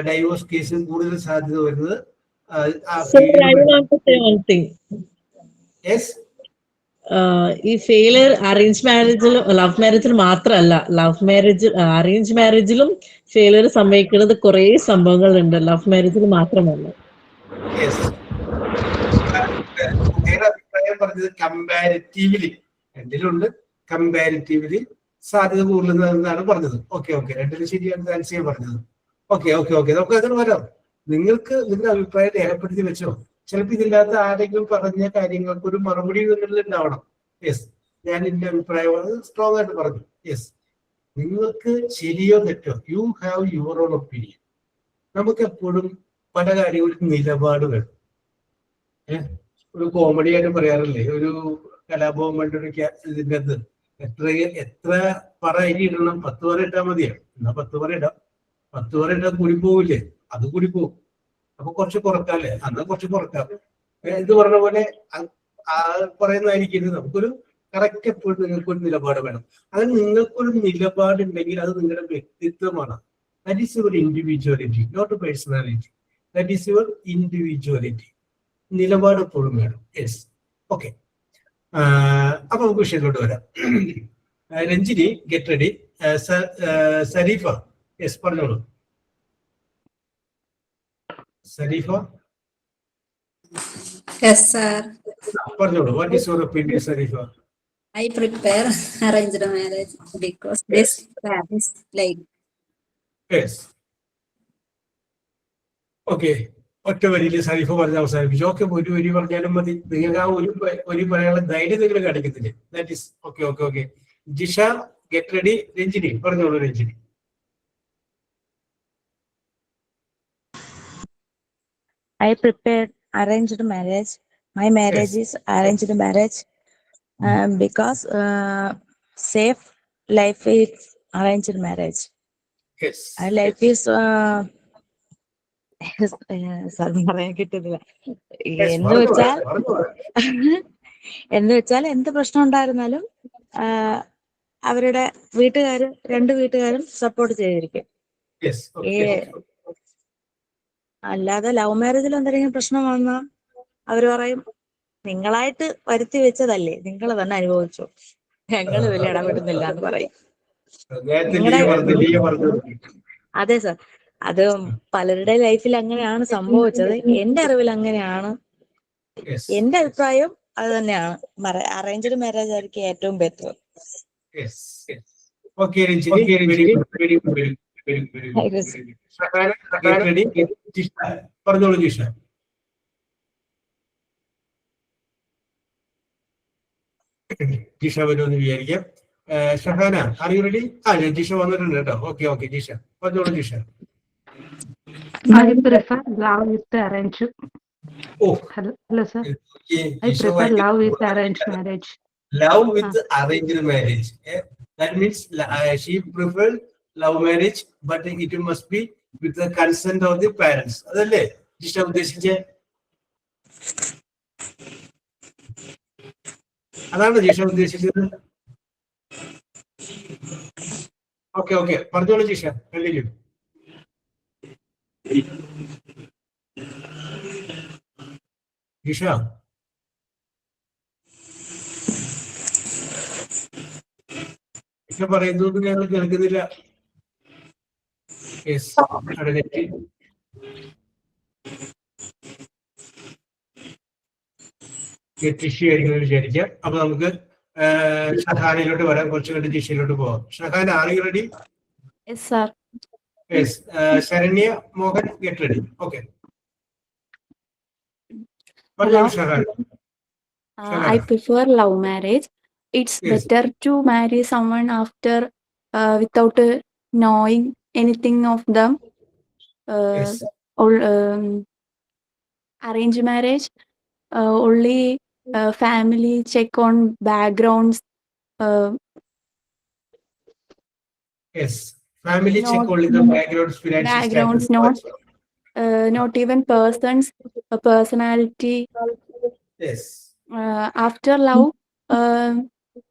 divorce കേസിൽ കൂടുതൽ സാധ്യത വരുന്നത് ഈ ഫെയിലിയർ അറേഞ്ച് മാരേജിലും ലവ് മാരേജിൽ മാത്രമല്ല, അറേഞ്ച് മാരേജിലും ഫെയിലിയർ സംഭവിക്കുന്നത് കുറെ സംഭവങ്ങളുണ്ട്, ലവ് മാരേജിൽ മാത്രമല്ല. അഭിപ്രായം പറഞ്ഞത് കമ്പാരിറ്റീവ്ലി രണ്ടിലുണ്ട്, കമ്പാരിറ്റീവ്ലി സാധ്യത കൂടുതലെന്നാണ് പറഞ്ഞത്. ഓക്കെ രണ്ടിലും ശരിയാണ് ആൻസർ പറഞ്ഞത്. ഓക്കെ നമുക്ക് അതിന് വരാം. നിങ്ങൾക്ക് നിങ്ങളുടെ അഭിപ്രായം രേഖപ്പെടുത്തി വെച്ചോ. ചിലപ്പോൾ ഇതില്ലാത്ത ആരെങ്കിലും പറഞ്ഞ കാര്യങ്ങൾക്ക് ഒരു മറുപടി ഉണ്ടാവണം. യെസ്, ഞാൻ എന്റെ അഭിപ്രായം സ്ട്രോങ് ആയിട്ട് പറഞ്ഞു. യെസ്, നിങ്ങൾക്ക് ശരിയോ തെറ്റോ, you have your own opinion. നമുക്ക് എപ്പോഴും പല കാര്യങ്ങൾക്കും നിലപാട് വേണം. ഒരു കോമഡി ആയിട്ട് പറയാറില്ലേ, ഒരു കലാഭവൻ ഇതിൻ്റെ അത് എത്ര പറ അരി ഇടണം, 10 പറ ഇട്ടാൽ മതിയാണ്. എന്നാ 10 പറ ഇടാം, 10 പറ ഇട്ടാൽ കൂടി പോവില്ലേ, അത് കൂടി പോകും. അപ്പൊ കുറച്ച് കുറക്കാല്ലേ, അന്ന് കുറച്ച് കുറക്കാം. ഇത് പറഞ്ഞ പോലെ പറയുന്നതായിരിക്കും. നമുക്കൊരു കറക്റ്റ് എപ്പോഴും നിങ്ങൾക്കൊരു നിലപാട് വേണം. അത് നിങ്ങൾക്കൊരു നിലപാടുണ്ടെങ്കിൽ അത് നിങ്ങളുടെ വ്യക്തിത്വമാണ്. That is your individuality, not personality. That is your individuality. നിലപാട് എപ്പോഴും വേണം. Yes, okay. അപ്പൊ നമുക്ക് വിഷയത്തിലോട്ട് വരാം. Ranjini, get ready. Sareefa, yes പറഞ്ഞോളൂ. സരീഫ, yes sir, പറഞ്ഞോളൂ. What is your opinion Sareefa? I prepare arranged marriage because this is like yes. Okay, ഒറ്റ വരിയിൽ സരീഫ പറഞ്ഞ് അവസാനിപ്പിച്ചു. ഓക്കെ, ഒരു വരി പറഞ്ഞാലും മതി. നിങ്ങൾക്ക് ആ ഒരു പറയാനുള്ള ധൈര്യം നിങ്ങൾ കാണിക്കുന്നില്ലേ? That is okay. Jisha, get ready. Ranjini, പറഞ്ഞോളൂ. Ranjini. I prepared arranged marriage. My marriage is arranged marriage because safe life is arranged marriage. Yes. Our life is പറയാൻ കിട്ടുന്നില്ല. എന്ന് വെച്ചാൽ എന്ന് വെച്ചാൽ എന്ത് പ്രശ്നം ഉണ്ടായിരുന്നാലും അവരുടെ രണ്ട് വീട്ടുകാരും സപ്പോർട്ട് ചെയ്തിരിക്കും. Yes. ഈ Okay. അല്ലാതെ ലവ് മാരേജിൽ എന്തെങ്കിലും പ്രശ്നം വന്നാൽ അവര് പറയും നിങ്ങളായിട്ട് വരുത്തി വെച്ചതല്ലേ, നിങ്ങൾ തന്നെ അനുഭവിച്ചു, ഞങ്ങൾ ഇതിൽ ഇടപെടുന്നില്ല എന്ന് പറയും. അതെ സർ, അത് പലരുടെ ലൈഫിൽ അങ്ങനെയാണ് സംഭവിച്ചത്. എന്റെ അറിവിൽ അങ്ങനെയാണ്. എന്റെ അഭിപ്രായം അത് തന്നെയാണ്. അറേഞ്ച്ഡ് മാരേജ് ആയിരിക്കും ഏറ്റവും better. Okay, Ranjini. Very good. Very good. Very good. Very good. Very good. Very good. Shahana, get ready. Jisha. പറഞ്ഞോളൂ ജിഷ. ജിഷ വരുമെന്ന് വിചാരിക്കാം. Shahana, are you ready? Jisha വന്നിട്ടുണ്ട് കേട്ടോ. Okay, okay, Jisha. പറഞ്ഞോളൂ Jisha. I prefer love with arranged. Oh. Hello, sir. I Jisha, prefer love with arranged marriage. Love with arranged marriage. That means she preferred love marriage, but it must be with the consent of the parents. അതല്ലേ ജിഷ ഉദ്ദേശിച്ചേ? അതാണ് ജിഷ ഉദ്ദേശിച്ചത്. Okay okay, പറഞ്ഞോളൂ Jisha. Continue. Jisha പറയുന്നത് ഞങ്ങൾ കേൾക്കുന്നില്ല. ജിഷയായിരിക്കും വിചാരിക്കാം. അപ്പൊ നമുക്ക് ഷഹാനയിലോട്ട് വരാം. കുറച്ച് കണ്ട് ജിഷയിലോട്ട് പോവാം. Shahana, are you ready? Yes, sir. Yes. Saranya, Mohan, get ready. Okay. Hello. Shahana. I prefer love marriage. It's better to marry someone after without knowing anything of them. Arranged marriage, only family check on backgrounds. Yes, family check only the backgrounds, financial Backgrounds, status. not even persons, personality. Yes. After love,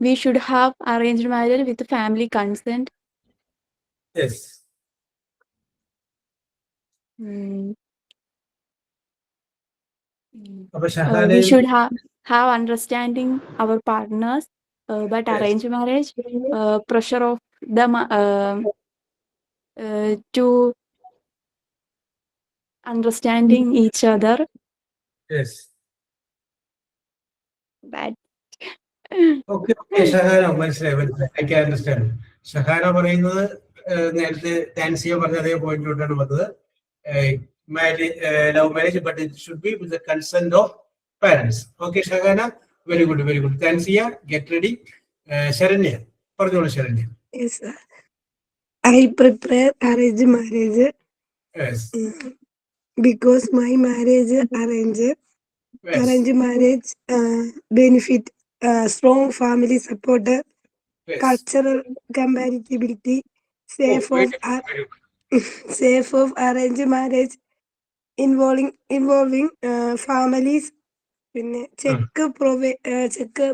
we should have arranged marriage with family consent. Yes. We should have understanding our partners, but arranged marriage, pressure of them to understanding each other. Yes. That. Okay, Shahana മനസ്സിലായി. I can understand. Shahana പറയുന്നത് നേരത്തെ താൻസിയ പറഞ്ഞ അതേ പോയിന്റിലോട്ടാണ് വന്നത്. Love marriage, but it should be with the consent of parents. Okay, Shahana, very good, very good. താൻസിയ, get ready. Saranya, പറഞ്ഞോളൂ Saranya. Yes, sir. I prepare arranged marriage. Yes. Because my marriage arranged. Yes. Arranged marriage benefit strong family support, Yes. cultural compatibility, safe of arranged marriage involving families. Check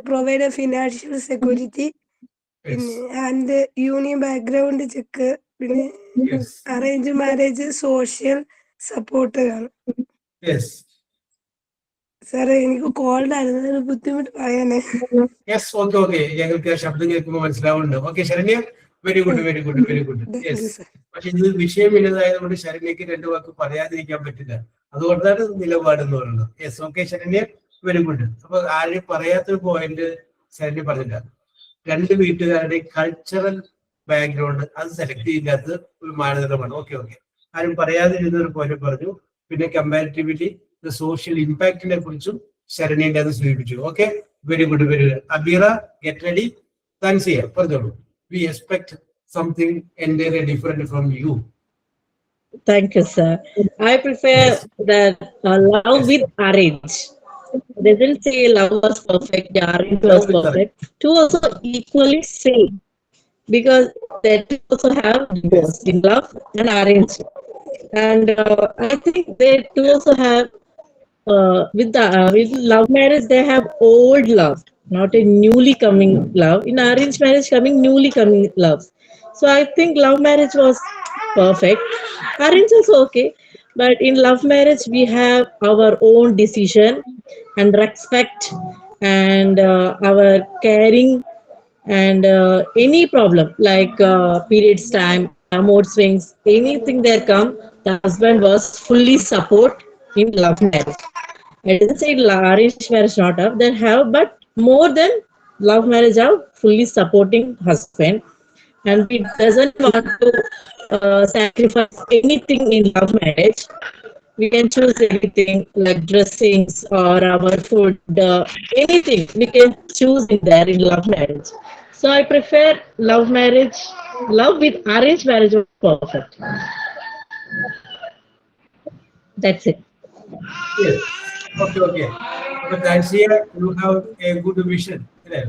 provide financial security. Yes. And union background check. Yes. Arranged marriage social support. Yes. സാറേ, എനിക്ക് called ആയിരുന്നു, ബുദ്ധിമുട്ട് പറയാനേ. Yes, okay, okay. ഞങ്ങൾക്ക് ശബ്ദം കേൾക്കുമ്പോൾ മനസ്സിലാവുന്നുണ്ട്. Okay Saranya, very good, very good, very good. Yes. പക്ഷെ ഇത് വിഷയമില്ലാതായതുകൊണ്ട് ശരണ്യക്ക് രണ്ടു വാക്ക് പറയാതിരിക്കാൻ പറ്റില്ല. അതുകൊണ്ടാണ് നിലപാടെന്ന് പറയുന്നത്. Yes, okay Saranya, very good. അപ്പൊ ആരും പറയാത്തൊരു പോയിന്റ് ശരണ്യ പറഞ്ഞില്ല. രണ്ട് വീട്ടുകാരുടെ കൾച്ചറൽ ബാക്ക്ഗ്രൗണ്ട് അത് സെലക്ട് ചെയ്യാത്ത ഒരു മാനദണ്ഡമാണ്. ഓക്കെ ഓക്കെ, ആരും പറയാതിരുന്ന ഒരു പോയിന്റ് പറഞ്ഞു. പിന്നെ കമ്പാരിറ്റീവ്ലി സോഷ്യൽ ഇമ്പാക്റ്റിനെ കുറിച്ചും ശരണ്യന്റെ അത് സൂചിപ്പിച്ചു. Okay, very good, very good. Abeera, get ready. Thansiya, പറഞ്ഞോളൂ. We expect something entirely different from you. Thank you, sir. I prefer that love with arrange. They didn't say love was perfect, the arrange was perfect. Two also equally same, because they also have both in love and arrange. And I think they two also have with love marriage, they have old love, not a newly coming love. In arranged marriage, coming newly coming love. So I think love marriage was perfect. Arranged is okay, but in love marriage, we have our own decision and respect and our caring and any problem like periods time, mood swings, anything there come, the husband was fully support in love marriage. I didn't say arranged marriage not have, they have, but more than love marriage have fully supporting husband, and we doesn't want to sacrifice anything in love marriage. We can choose anything like dressings or our food, anything we can choose in there in love marriage. So I prefer love marriage. Love with arranged marriage is perfect. That's it. Yes. Okay. അപ്പൊ Thansiya, you have a good vision അല്ലേ?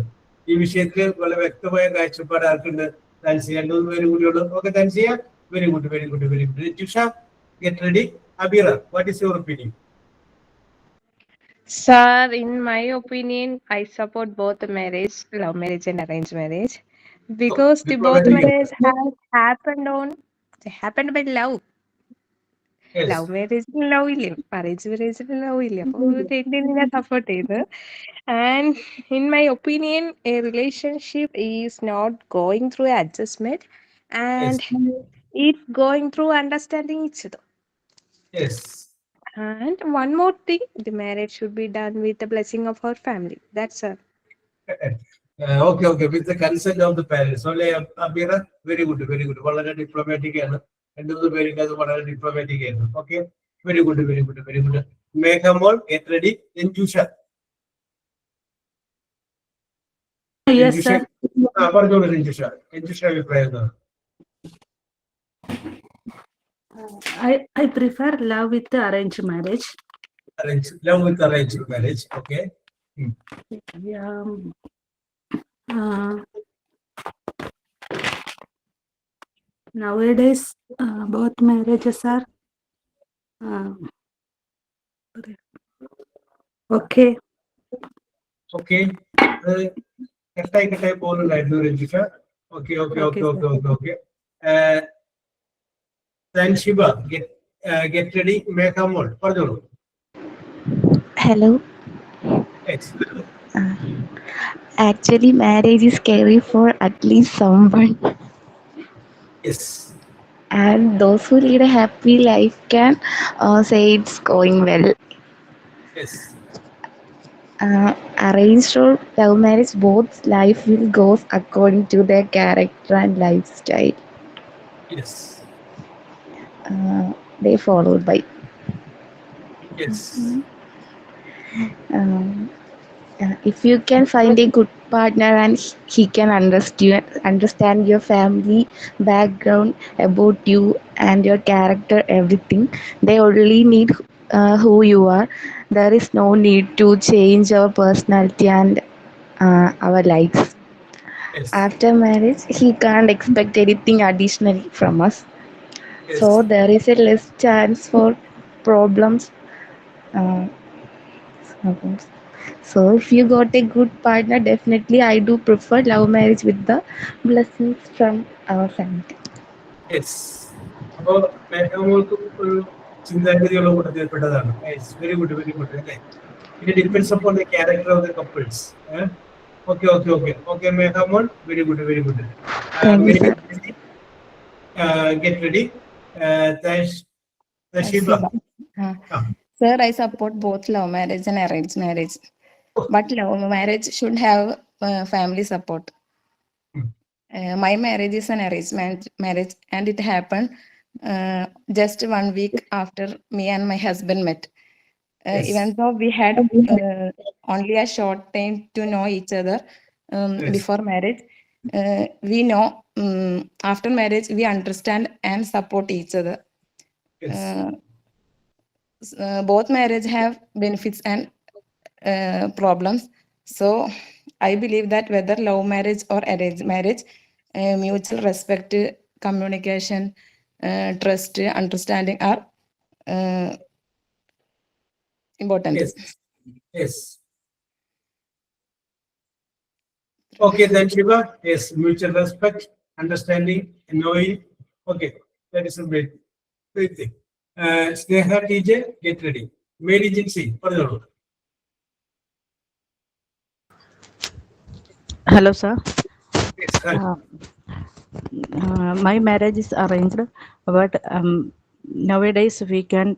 ഈ വിഷയത്തിൽ വളരെ വ്യക്തമായ കാഴ്ചപ്പാട് ആർക്കുണ്ട്? താൻസിയ, 2 പേര് കൂടിയുള്ളൂ. Okay Thansiya, very good. Ranjusha, get ready. Abeera, what is your opinion? Sir, in my opinion, I support both the marriage, love marriage and arranged marriage, because the both marriage happened by love. Love marriage love ഇല്ല, arranged marriage love ഇല്ല. അപ്പോൾ രണ്ടിനും ഞാൻ support ചെയ്ത്. And in my opinion, a relationship is not going through adjustment and it's going through understanding each other. Yes. And one more thing, the marriage should be done with the blessing of our family. That's all. Okay, with the consent of the parents. Only Abira, very good. വളരെ diplomatic ആണ്. 2 പേരും അത് വളരെ diplomatic ആയിരുന്നു. Okay, very good. Meghamol, get ready. Ranjusha. Yes, sir. പറഞ്ഞോളൂ രഞ്ജുഷ അഭിപ്രായം എന്താണ്? I prefer love with the arranged marriage. Love with arranged marriage, okay. Yeah. Nowadays, both marriages are okay. കട്ടായി പോകുന്നുണ്ടായിരുന്നു Ranjisha. Okay. Shiba, get ready. Meghamol, പറഞ്ഞോളൂ. Hello. Actually, marriage is scary for at least someone. Yes. And those who lead a happy life can say it's going well. Yes. Arranged or love marriage, both life will go according to their character and lifestyle. Yes. They followed by. Yes. If you can find a good partner and he can understand your family background about you and your character, everything, they only need who you are. There is no need to change our personality and our lives. Yes. After marriage, he can't expect anything additional from us. Yes. So there is a less chance for problems. So if you got a good partner, definitely I do prefer love marriage with the blessings from our family. Yes. അപ്പോൾ മേഘമോൾക്ക് ഒരു ചിന്താഗതിയുള്ള കൂട്ടത്തിൽപ്പെട്ടതാണ്. Very good അല്ലേ? It depends upon the character of the couples. Okay, Mehamon, very good. Get ready. Tashiba. Sir, I support both love marriage and arranged marriage. But love marriage should have family support. My marriage is an arranged marriage and it happened just 1 week after me and my husband met. Yes. Even though we had only a short time to know each other before marriage, we know after marriage we understand and support each other. Yes. Both marriage have benefits and problems. So I believe that whether love marriage or arranged marriage, mutual respect, communication, trust, understanding are important. Yes. Okay, then Shiva. Yes, mutual respect, understanding, knowing. Okay, that is a great thing. Sneha TJ, get ready. Mary Jinsi, pardon. Hello, sir. Yes, hi. My marriage is arranged, but nowadays we can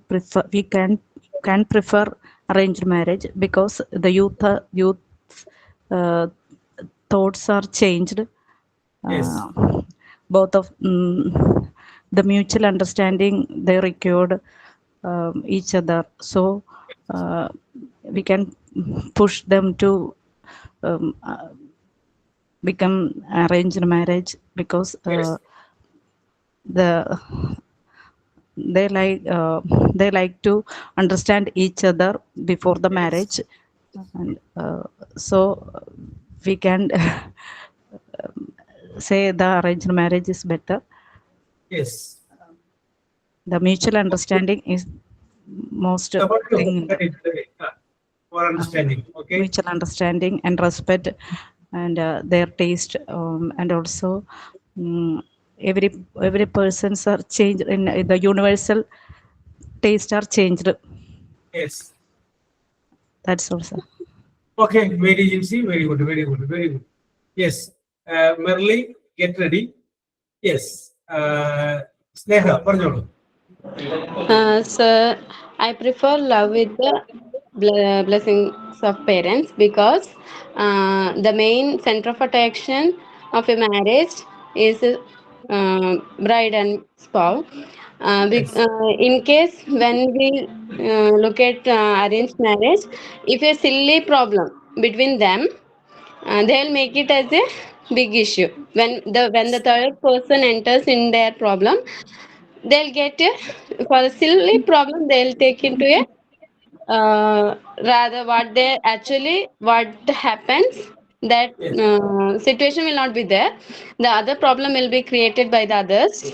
prefer arranged marriage because the youth thoughts are changed. Yes. Both of the mutual understanding they required each other, so we can push them to become arranged marriage because they like to understand each other before the marriage, and so we can say the arranged marriage is better. Yes. The mutual understanding is most thing. For understanding. Okay. Mutual understanding and respect and their taste, and also every persons are changed in the universal taste are changed. Yes. That's also. Okay, Mary Jinsi, very good, very good, very good. Yes. Merly, get ready. Yes. Sneha, pardon. Sir, I prefer love with the blessings of parents because the main center of attraction of a marriage is bride and spouse. In case when we look at arranged marriage, if a silly problem between them, they'll make it as a big issue. When the third person enters in their problem, they'll get a for a silly problem they'll take into a rather what happens that situation will not be there, the other problem will be created by the others.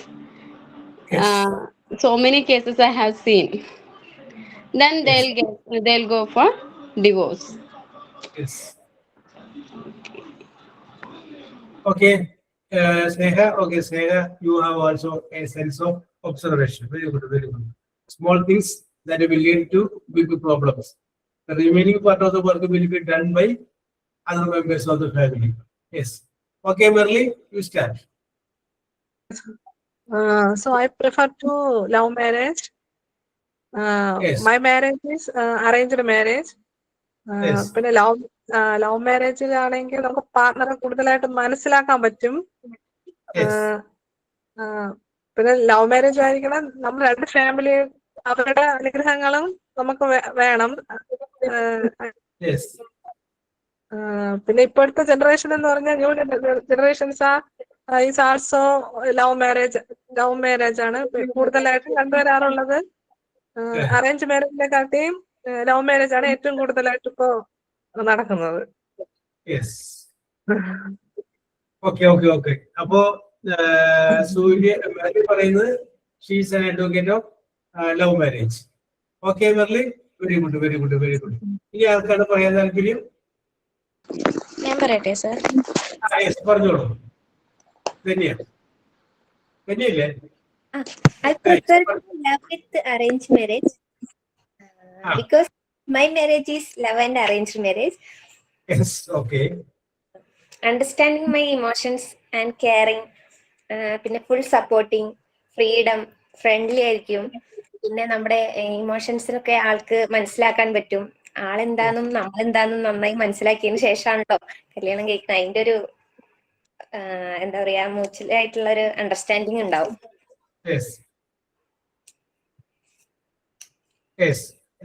So many cases I have seen, then they'll go for divorce. Yes. Okay, Sneha. Okay, Sneha, you have also a sense of observation. Very good, very good. Small things that will lead to big problems. The remaining part of the work will be done by other members of the family. Yes. Okay, Merly, you start. So I prefer to love marriage. Yes. My marriage is arranged marriage. Yes. പിന്നെ love മാരേജിലാണെങ്കിൽ നമുക്ക് പാർട്ണറെ കൂടുതലായിട്ട് മനസ്സിലാക്കാൻ പറ്റും. പിന്നെ love marriage ആയിരിക്കണം നമ്മൾ രണ്ട് family അവരുടെ അനുഗ്രഹങ്ങളും നമുക്ക് വേണം. പിന്നെ ഇപ്പോഴത്തെ ജനറേഷൻ എന്ന് പറഞ്ഞാൽ new generations is also love marriage ആണ് കൂടുതലായിട്ടും കണ്ടുവരാറുള്ളത്. അറേഞ്ച് മാരേജിനെ കാട്ടിയും ലവ് മാരേജ് ആണ് ഏറ്റവും കൂടുതലായിട്ട് ഇപ്പോ നടക്കുന്നത്. ഓക്കെ. അപ്പോ സൂര്യ പറയുന്നത് she's an advocate of love marriage. Okay Merly, very good, very good, very good. ഇനി ആൾക്കാണ് പറയാൻ താല്പര്യം? ഞാൻ പറയട്ടെ സർ? പറഞ്ഞോളൂ. ധന്യല്ലേ? I prefer to love with arranged marriage because my marriage is love and arranged marriage. Yes, okay. Understanding my emotions and caring, പിന്നെ full supporting, freedom, friendly ആയിരിക്കും. പിന്നെ നമ്മുടെ ഇമോഷൻസിനൊക്കെ ആൾക്ക് മനസ്സിലാക്കാൻ പറ്റും. ആളെന്താന്നും നമ്മളെന്താന്നും നന്നായി മനസ്സിലാക്കിയതിന് ശേഷമാണല്ലോ കല്യാണം കഴിക്കുന്നത്. അതിന്റെ ഒരു എന്താ പറയാ മ്യൂച്വൽ ആയിട്ടുള്ള ഒരു അണ്ടർസ്റ്റാൻഡിങ് ഉണ്ടാവും.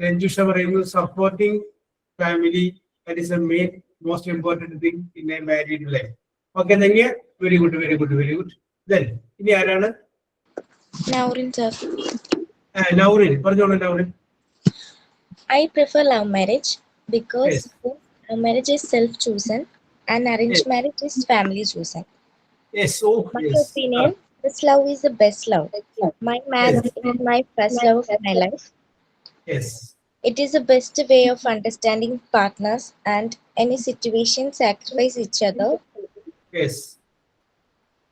രഞ്ജുഷ പറയുന്നു supporting family, that is A main most important thing in A married life. Okay, Dhanya, very good, very good, very good. Then ഇനി ആരാണ്? നൗറിൻ സർ. നൗറിൻ, പറഞ്ഞോളൂ Nourin. I prefer love marriage because love marriage is self-chosen and arranged marriage is family chosen. Yes, my opinion, this love is the best love. My marriage is my first love of my life. Yes. It is the best way of understanding partners and any situation sacrifice each other. Yes.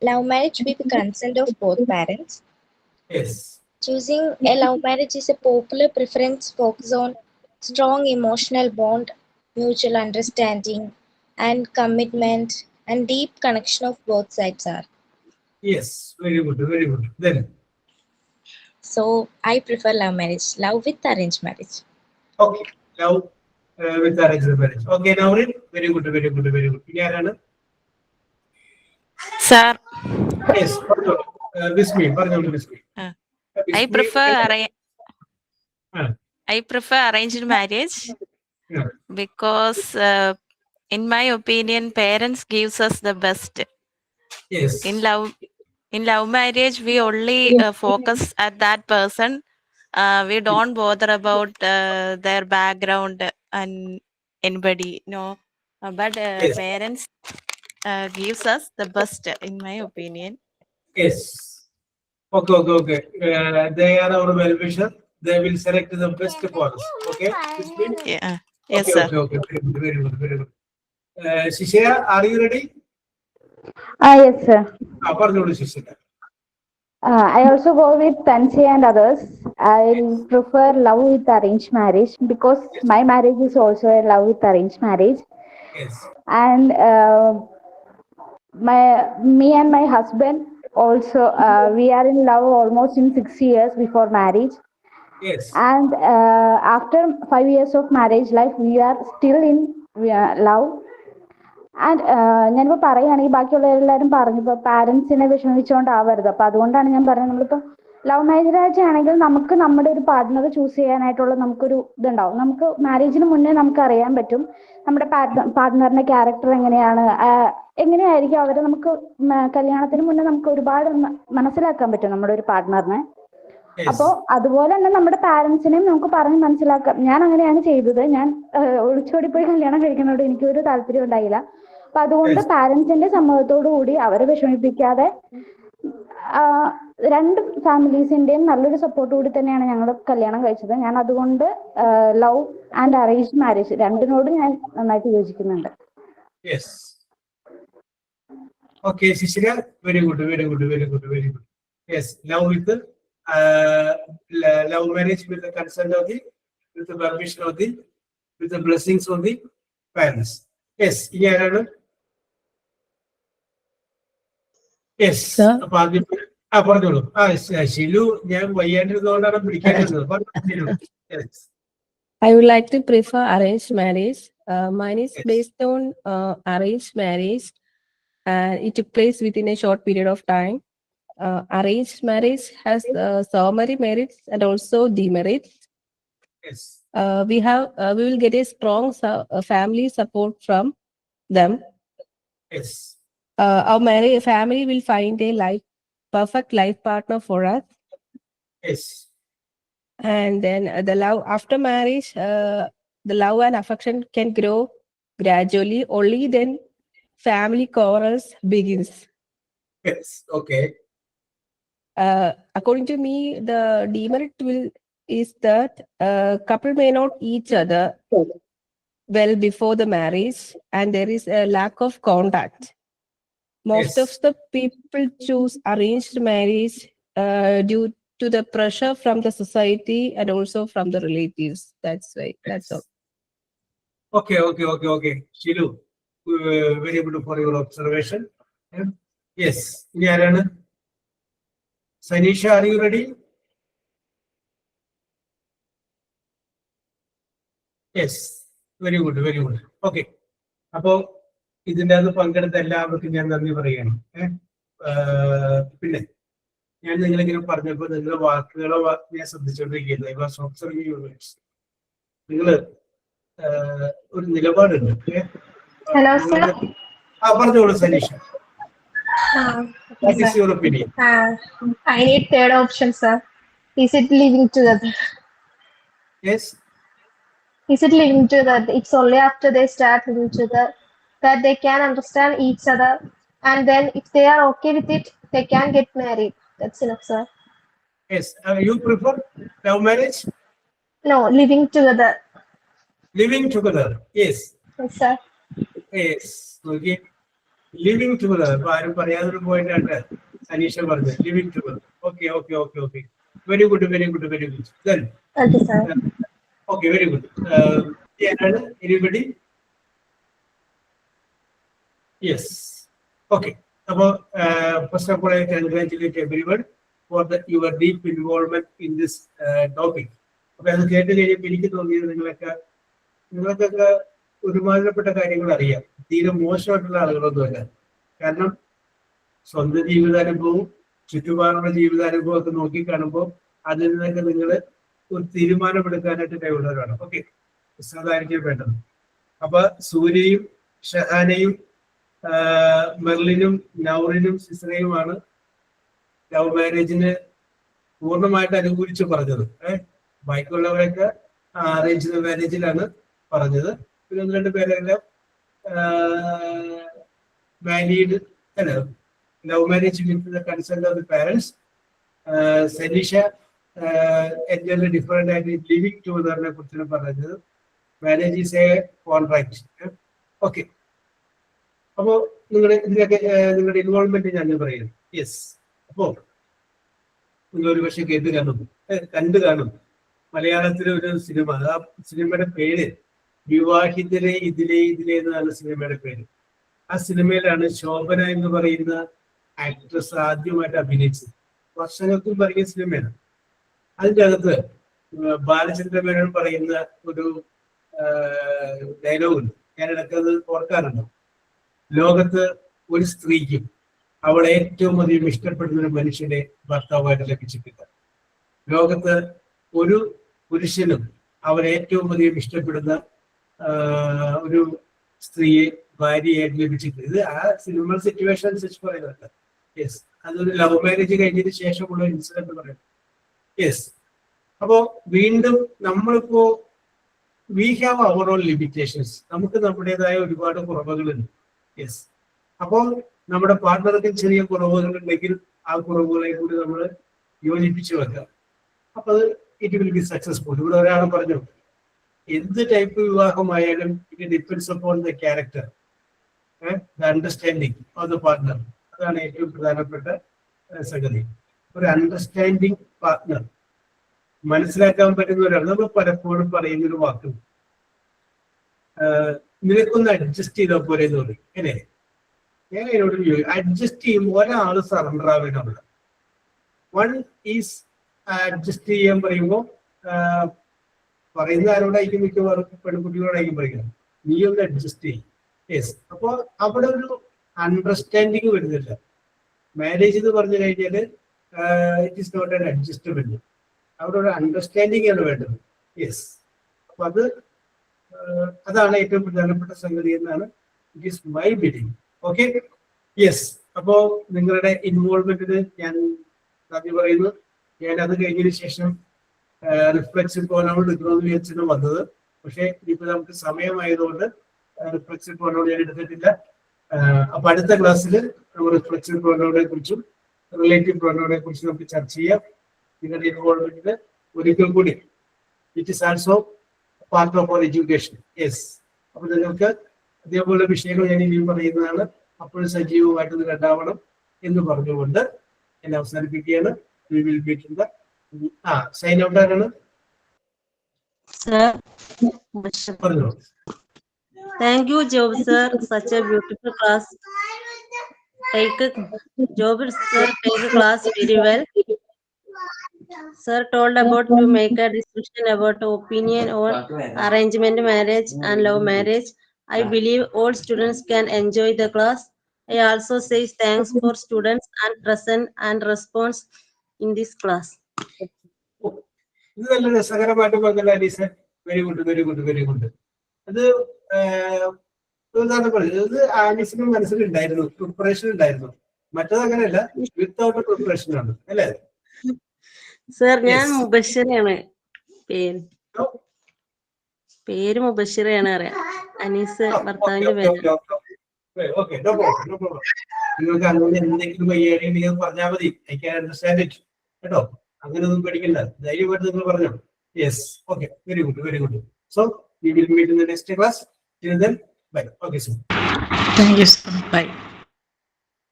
Love marriage with the consent of both parents. Yes. Choosing a love marriage is a popular preference focused on strong emotional bond, mutual understanding, and commitment, and deep connection of both sides are. Yes, very good, very good. Then, So I prefer love marriage, love with arranged marriage. okay, love with arranged marriage. Okay, now very good, very good, very good. Yeah, Sir, yes, Bismi, Bismi. I prefer I prefer arranged marriage Yeah. because, in my opinion, parents gives us the best. Yes. In love marriage, we only focus at that person. We don't bother about their background and anybody. No, but Yes. parents gives us the best, in my opinion. Yes. Okay. They are our well-wisher. They will select the best for us. Okay. Yeah. Yes, sir. Okay. Very good. Shishira, are you ready? Yes, sir. Shishira. I also go with Tansi and others. I prefer love with arranged marriage because my marriage is also a love with arranged marriage. Yes. And me and my husband also, we are in love almost in 6 years before marriage. Yes. And after 5 years of marriage life, we are still in love. And ഞാനിപ്പോൾ പറയുകയാണെങ്കിൽ ബാക്കിയുള്ള എല്ലാവരും പറഞ്ഞപ്പോൾ പാരൻസിനെ വിഷമിച്ചുകൊണ്ടാവരുത്. അപ്പോൾ അതുകൊണ്ടാണ് ഞാൻ പറഞ്ഞത്, നമ്മളിപ്പോൾ ലവ് മാരേജ് ആണെങ്കിൽ നമുക്ക് നമ്മുടെ ഒരു പാർട്ട്ണർ ചൂസ് ചെയ്യാനായിട്ടുള്ള നമുക്കൊരു ഇതുണ്ടാവും. നമുക്ക് മാരേജിന് മുന്നേ നമുക്ക് അറിയാൻ പറ്റും നമ്മുടെ പാർട്ട്ണറിന്റെ ക്യാരക്ടർ എങ്ങനെയായിരിക്കും അവരെ നമുക്ക് കല്യാണത്തിന് മുന്നേ നമുക്ക് ഒരുപാട് മനസ്സിലാക്കാൻ പറ്റും നമ്മുടെ ഒരു പാർട്ട്ണറിനെ. അപ്പോൾ അതുപോലെ തന്നെ നമ്മുടെ പാരന്റ്സിനെയും നമുക്ക് പറഞ്ഞ് മനസ്സിലാക്കാം. ഞാൻ അങ്ങനെയാണ് ചെയ്തത്. ഞാൻ ഒളിച്ചോടിപ്പോയി കല്യാണം കഴിക്കുന്നതോട് എനിക്കൊരു താല്പര്യം ഉണ്ടായില്ല. അപ്പൊ അതുകൊണ്ട് പാരന്റ്സിന്റെ സമ്മതത്തോടു കൂടി അവരെ വിഷമിപ്പിക്കാതെ രണ്ട് ഫാമിലീസിന്റെയും നല്ലൊരു സപ്പോർട്ട് കൂടി തന്നെയാണ് ഞങ്ങൾ കല്യാണം കഴിച്ചത്. ഞാൻ അതുകൊണ്ട് ലവ് ആൻഡ് അറേഞ്ച് മാരേജ് രണ്ടിനോടും ഞാൻ നന്നായിട്ട് യോജിക്കുന്നുണ്ട്. Okay, Shishira, very good. Yes, love with the love marriage with the consent of with the permission of with the blessings of the parents. Yes, yes. പറഞ്ഞോളൂ. ഷിലു, ഞാൻ വയ്യാണ്ടിരുന്നതുകൊണ്ടാണ് വിളിക്കേണ്ടത്. I would like to prefer arranged marriage. Mine is based on arranged marriage, and it took place within a short period of time. Arranged marriage has so many merits and also demerits. Yes. We will get a strong family support from them. Yes. Our family will find a perfect life partner for us. Yes. And then the love after marriage, the love and affection can grow gradually. Only then family quarrels begins. Yes. Okay. According to me, the demerit is that couple may not each other well before the marriage, and there is a lack of contact. Most of the people choose arranged marriage due to the pressure from the society and also from the relatives. That's why. That's all. Okay. Shilu, very good for your observation. Yes. Sanisha, are you ready? Yes. Very good. Okay. അപ്പോൾ ഇതിൻ്റെ അത് പങ്കെടുത്ത എല്ലാവർക്കും ഞാൻ നന്ദി പറയുകയാണ്. പിന്നെ ഞാൻ നിങ്ങളിങ്ങനെ പറഞ്ഞപ്പോൾ നിങ്ങളുടെ വാക്കുകളോ ഞാൻ ശ്രദ്ധിച്ചുകൊണ്ടിരിക്കുന്നത്. നിങ്ങൾ ഒരു നിലപാടുണ്ട്. പറഞ്ഞോളൂ Saneesha. What is your opinion? I need third option, sir. Is it living together? Yes. Is it living together? It's only after they start living together that they can understand each other, and then if they are okay with it, they can get married. That's enough, sir. Yes. You prefer love marriage? No, living together. Living together. Yes. Yes, sir. Yes. Okay. Living together. അപ്പൊ ആരും പറയാതൊരു point ആണ് അനീഷ പറഞ്ഞത്. Living together. Okay, okay, okay, okay. Very good, very good, very good. Then. Okay, sir. Okay, very good. Anybody? Yes. Okay. About first of all, I congratulate everyone for your deep involvement in this topic. അപ്പൊ അത് കേട്ട് കഴിഞ്ഞപ്പോൾ എനിക്ക് തോന്നിയത് നിങ്ങൾക്കൊക്കെ ഒരുമാതിരിപ്പെട്ട കാര്യങ്ങൾ അറിയാം. തീരെ മോശമായിട്ടുള്ള ആളുകളൊന്നുമല്ല. കാരണം സ്വന്തം ജീവിതാനുഭവവും ചുറ്റുപാടുള്ള ജീവിതാനുഭവം ഒക്കെ നോക്കി കാണുമ്പോൾ അതിൽ നിന്നൊക്കെ നിങ്ങൾ ഒരു തീരുമാനമെടുക്കാനായിട്ട് കഴിവുള്ളവരാണ്. ഓക്കെ, അതായിരിക്കും വേണ്ടത്. അപ്പൊ സൂര്യയും ഷഹാനയും മെർലിനും നൗറിനും സിസ്രയുമാണ് ലവ് മാരേജിന് പൂർണ്ണമായിട്ട് അനുകൂലിച്ച് പറഞ്ഞത്. ബാക്കിയുള്ളവരൊക്കെ അറേഞ്ച് മാരേജിലാണ് പറഞ്ഞത്. പിന്നെ ഒന്ന് രണ്ട് പേരെല്ലാം മാരീഡ് അല്ല love marriage with the consent of the parents. Saneesha എൻ്റെ ഡിഫറെന്റ് ആയിട്ട് ലിവിങ് ടുഗദറിനെ കുറിച്ചാണ് പറഞ്ഞത്. Marriage is A contract. Okay, അപ്പോ ഇതിലൊക്കെ നിങ്ങളുടെ ഇൻവോൾവ്മെന്റ് ഞാൻ പറയുന്നു. യെസ്. അപ്പോ നിങ്ങൾ ഒരു പക്ഷെ കണ്ടു കാണും മലയാളത്തിലെ ഒരു സിനിമ. ആ സിനിമയുടെ പേര് വിവാഹിതരെ ഇതിലെ എന്നാണ് സിനിമയുടെ പേര്. ആ സിനിമയിലാണ് ശോഭന എന്ന് പറയുന്ന ആക്ട്രസ് ആദ്യമായിട്ട് അഭിനയിച്ചത്. വർഷങ്ങൾക്ക് പറയുന്ന സിനിമയാണ്. അതിൻ്റെ അകത്ത് ബാലചന്ദ്ര മേനോൻ പറയുന്ന ഒരു ഡയലോഗുണ്ട്. ഞാൻ ഇടയ്ക്കത് ഓർക്കാറുണ്ട്. ലോകത്ത് ഒരു സ്ത്രീക്കും അവളെ ഏറ്റവും അധികം ഇഷ്ടപ്പെടുന്ന ഒരു മനുഷ്യനെ ഭർത്താവായിട്ട് ലഭിച്ചിട്ടില്ല. ലോകത്ത് ഒരു പുരുഷനും അവരെ ഏറ്റവും അധികം ഇഷ്ടപ്പെടുന്ന ഒരു സ്ത്രീയെ ഭാര്യയായിട്ട് ലഭിച്ചിട്ടില്ല. ഇത് ആ സിനിമ സിറ്റുവേഷൻ അനുസരിച്ച് പറയുന്നുണ്ട്. യെസ്, അതൊരു ലവ് മാരേജ് കഴിഞ്ഞതിന് ശേഷമുള്ള ഇൻസിഡന്റ് പറയുന്നത്. യെസ്. അപ്പോ വീണ്ടും നമ്മളിപ്പോ we have our own limitations. നമുക്ക് നമ്മുടേതായ ഒരുപാട് കുറവുകളുണ്ട്. യെസ്. അപ്പോൾ നമ്മുടെ പാർട്ട്ണർക്ക് ചെറിയ കുറവുകൾ ഉണ്ടെങ്കിൽ ആ കുറവുകളെ കൂടി നമ്മൾ യോജിപ്പിച്ചു വെക്കാം. അപ്പൊ അത് ഇറ്റ് വിൽ ബി സക്സസ്ഫുൾ. ഇവിടെ ഒരാൾ പറഞ്ഞു, എന്ത് ടൈപ്പ് വിവാഹമായാലും it depends upon the character, the understanding of the partner. അതാണ് ഏറ്റവും പ്രധാനപ്പെട്ട സംഗതി. ഒരു അണ്ടർസ്റ്റാൻഡിങ് പാർട്ട്ണർ, മനസ്സിലാക്കാൻ പറ്റുന്ന ഒരാൾ. നമ്മൾ പലപ്പോഴും പറയുന്നൊരു വാക്ക്, നിനക്കൊന്ന് അഡ്ജസ്റ്റ് ചെയ്താൽ പോലെ എന്ന് പറയും. അല്ലേ? ഞാൻ എന്നോട് അഡ്ജസ്റ്റ് ചെയ്യുമ്പോൾ ഒരാൾ സറണ്ടർ ആവേണ്ടത്. വൺ ഈസ് അഡ്ജസ്റ്റ് ചെയ്യാൻ പറയുമ്പോൾ പറയുന്ന ആരോടായിരിക്കും മിക്കവാറും പെൺകുട്ടികളോടായിരിക്കും പറയുന്നത്, നീ ഒന്ന് അഡ്ജസ്റ്റ് ചെയ്യും. യെസ്. അപ്പോൾ അവിടെ ഒരു അണ്ടർസ്റ്റാൻഡിങ് വരുന്നില്ല. മാരേജ് എന്ന് പറഞ്ഞു കഴിഞ്ഞാൽ it is not an adjustment. അവിടെ ഒരു അണ്ടർസ്റ്റാൻഡിങ് ആണ് വേണ്ടത്. യെസ്. അപ്പൊ അതാണ് ഏറ്റവും പ്രധാനപ്പെട്ട സംഗതി എന്നാണ് it is my believe. Okay. Yes. അപ്പോ നിങ്ങളുടെ ഇൻവോൾവ്മെന്റിന് ഞാൻ നന്ദി പറയുന്നു. ഞാൻ അത് കഴിഞ്ഞതിന് ശേഷം റിഫ്ലക്ഷൻ പ്രോനൗൺ എടുക്കണമെന്ന് വിചാരിച്ചാണ് വന്നത്. പക്ഷെ ഇനിയിപ്പോ നമുക്ക് സമയമായതുകൊണ്ട് റിഫ്ലക്ഷൻ പ്രോനൗൺ ഞാൻ എടുത്തിട്ടില്ല. അപ്പൊ അടുത്ത ക്ലാസ്സിൽ നമ്മൾ റിഫ്ലക്ഷൻ പ്രോനൗണിനെ കുറിച്ചും റിലേറ്റീവ് പ്രോനൗണിനെ കുറിച്ചും നമുക്ക് ചർച്ച ചെയ്യാം. നിങ്ങളുടെ ഇൻവോൾവ്മെന്റിന് ഒരിക്കൽ കൂടി it is also part of our education. Yes. അപ്പൊ നിങ്ങൾക്ക് അതേപോലെ വിഷയങ്ങൾ ഞാൻ ഇനിയും പറയുന്നതാണ്. അപ്പോഴും സജീവമായിട്ട് ഇത് കണ്ടാവണം എന്ന് പറഞ്ഞുകൊണ്ട് എന്നെ അവസാനിപ്പിക്കുകയാണ്. We will meet in the sign out ആരാണ്? Sir. Thank you, Job sir. Such a beautiful class. Job sir take a class very well. Sir told about to make a discussion about opinion on arrangement marriage and love marriage. I believe all students can enjoy the class. I also say thanks for students and present and response in this class. ഇത് നല്ല രസകരമായിട്ട് പറഞ്ഞ Aleesa. Very good, very good, very good. അത് എന്താണ് പറയുന്നത്, ആലീസിന് മനസ്സിലുണ്ടായിരുന്നു, preparation ഉണ്ടായിരുന്നു. മറ്റത് അങ്ങനെയല്ല, വിത്തൗട്ട് പ്രിപ്പറേഷൻ ആണ് അല്ലേ? സർ ഞാൻ മുബഷിറയാണ്. പേര് മുബഷിറയാണ് അറിയാം. അനീസ് ഭർത്താവിന്റെ പേര്. നിങ്ങൾക്ക് അങ്ങനെ എന്തെങ്കിലും വയ്യാടി നിങ്ങൾ പറഞ്ഞാൽ മതി. I can understand it. കേട്ടോ, അങ്ങനെ ഒന്നും പേടിക്കണ്ട. ധൈര്യമായിട്ട് നിങ്ങൾ പറഞ്ഞു. Yes. Okay. Very good. Very good. So we will meet in the next class. Till then, bye. Okay, sir. Thank you, sir. Bye.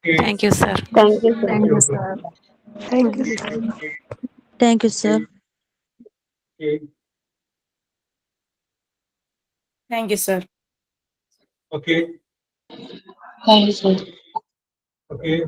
Okay. Thank you, sir. Thank you, sir. Thank you, sir. Thank you, sir. Thank you, sir. Okay. Thank you, sir. Okay. Thank you, sir. Okay.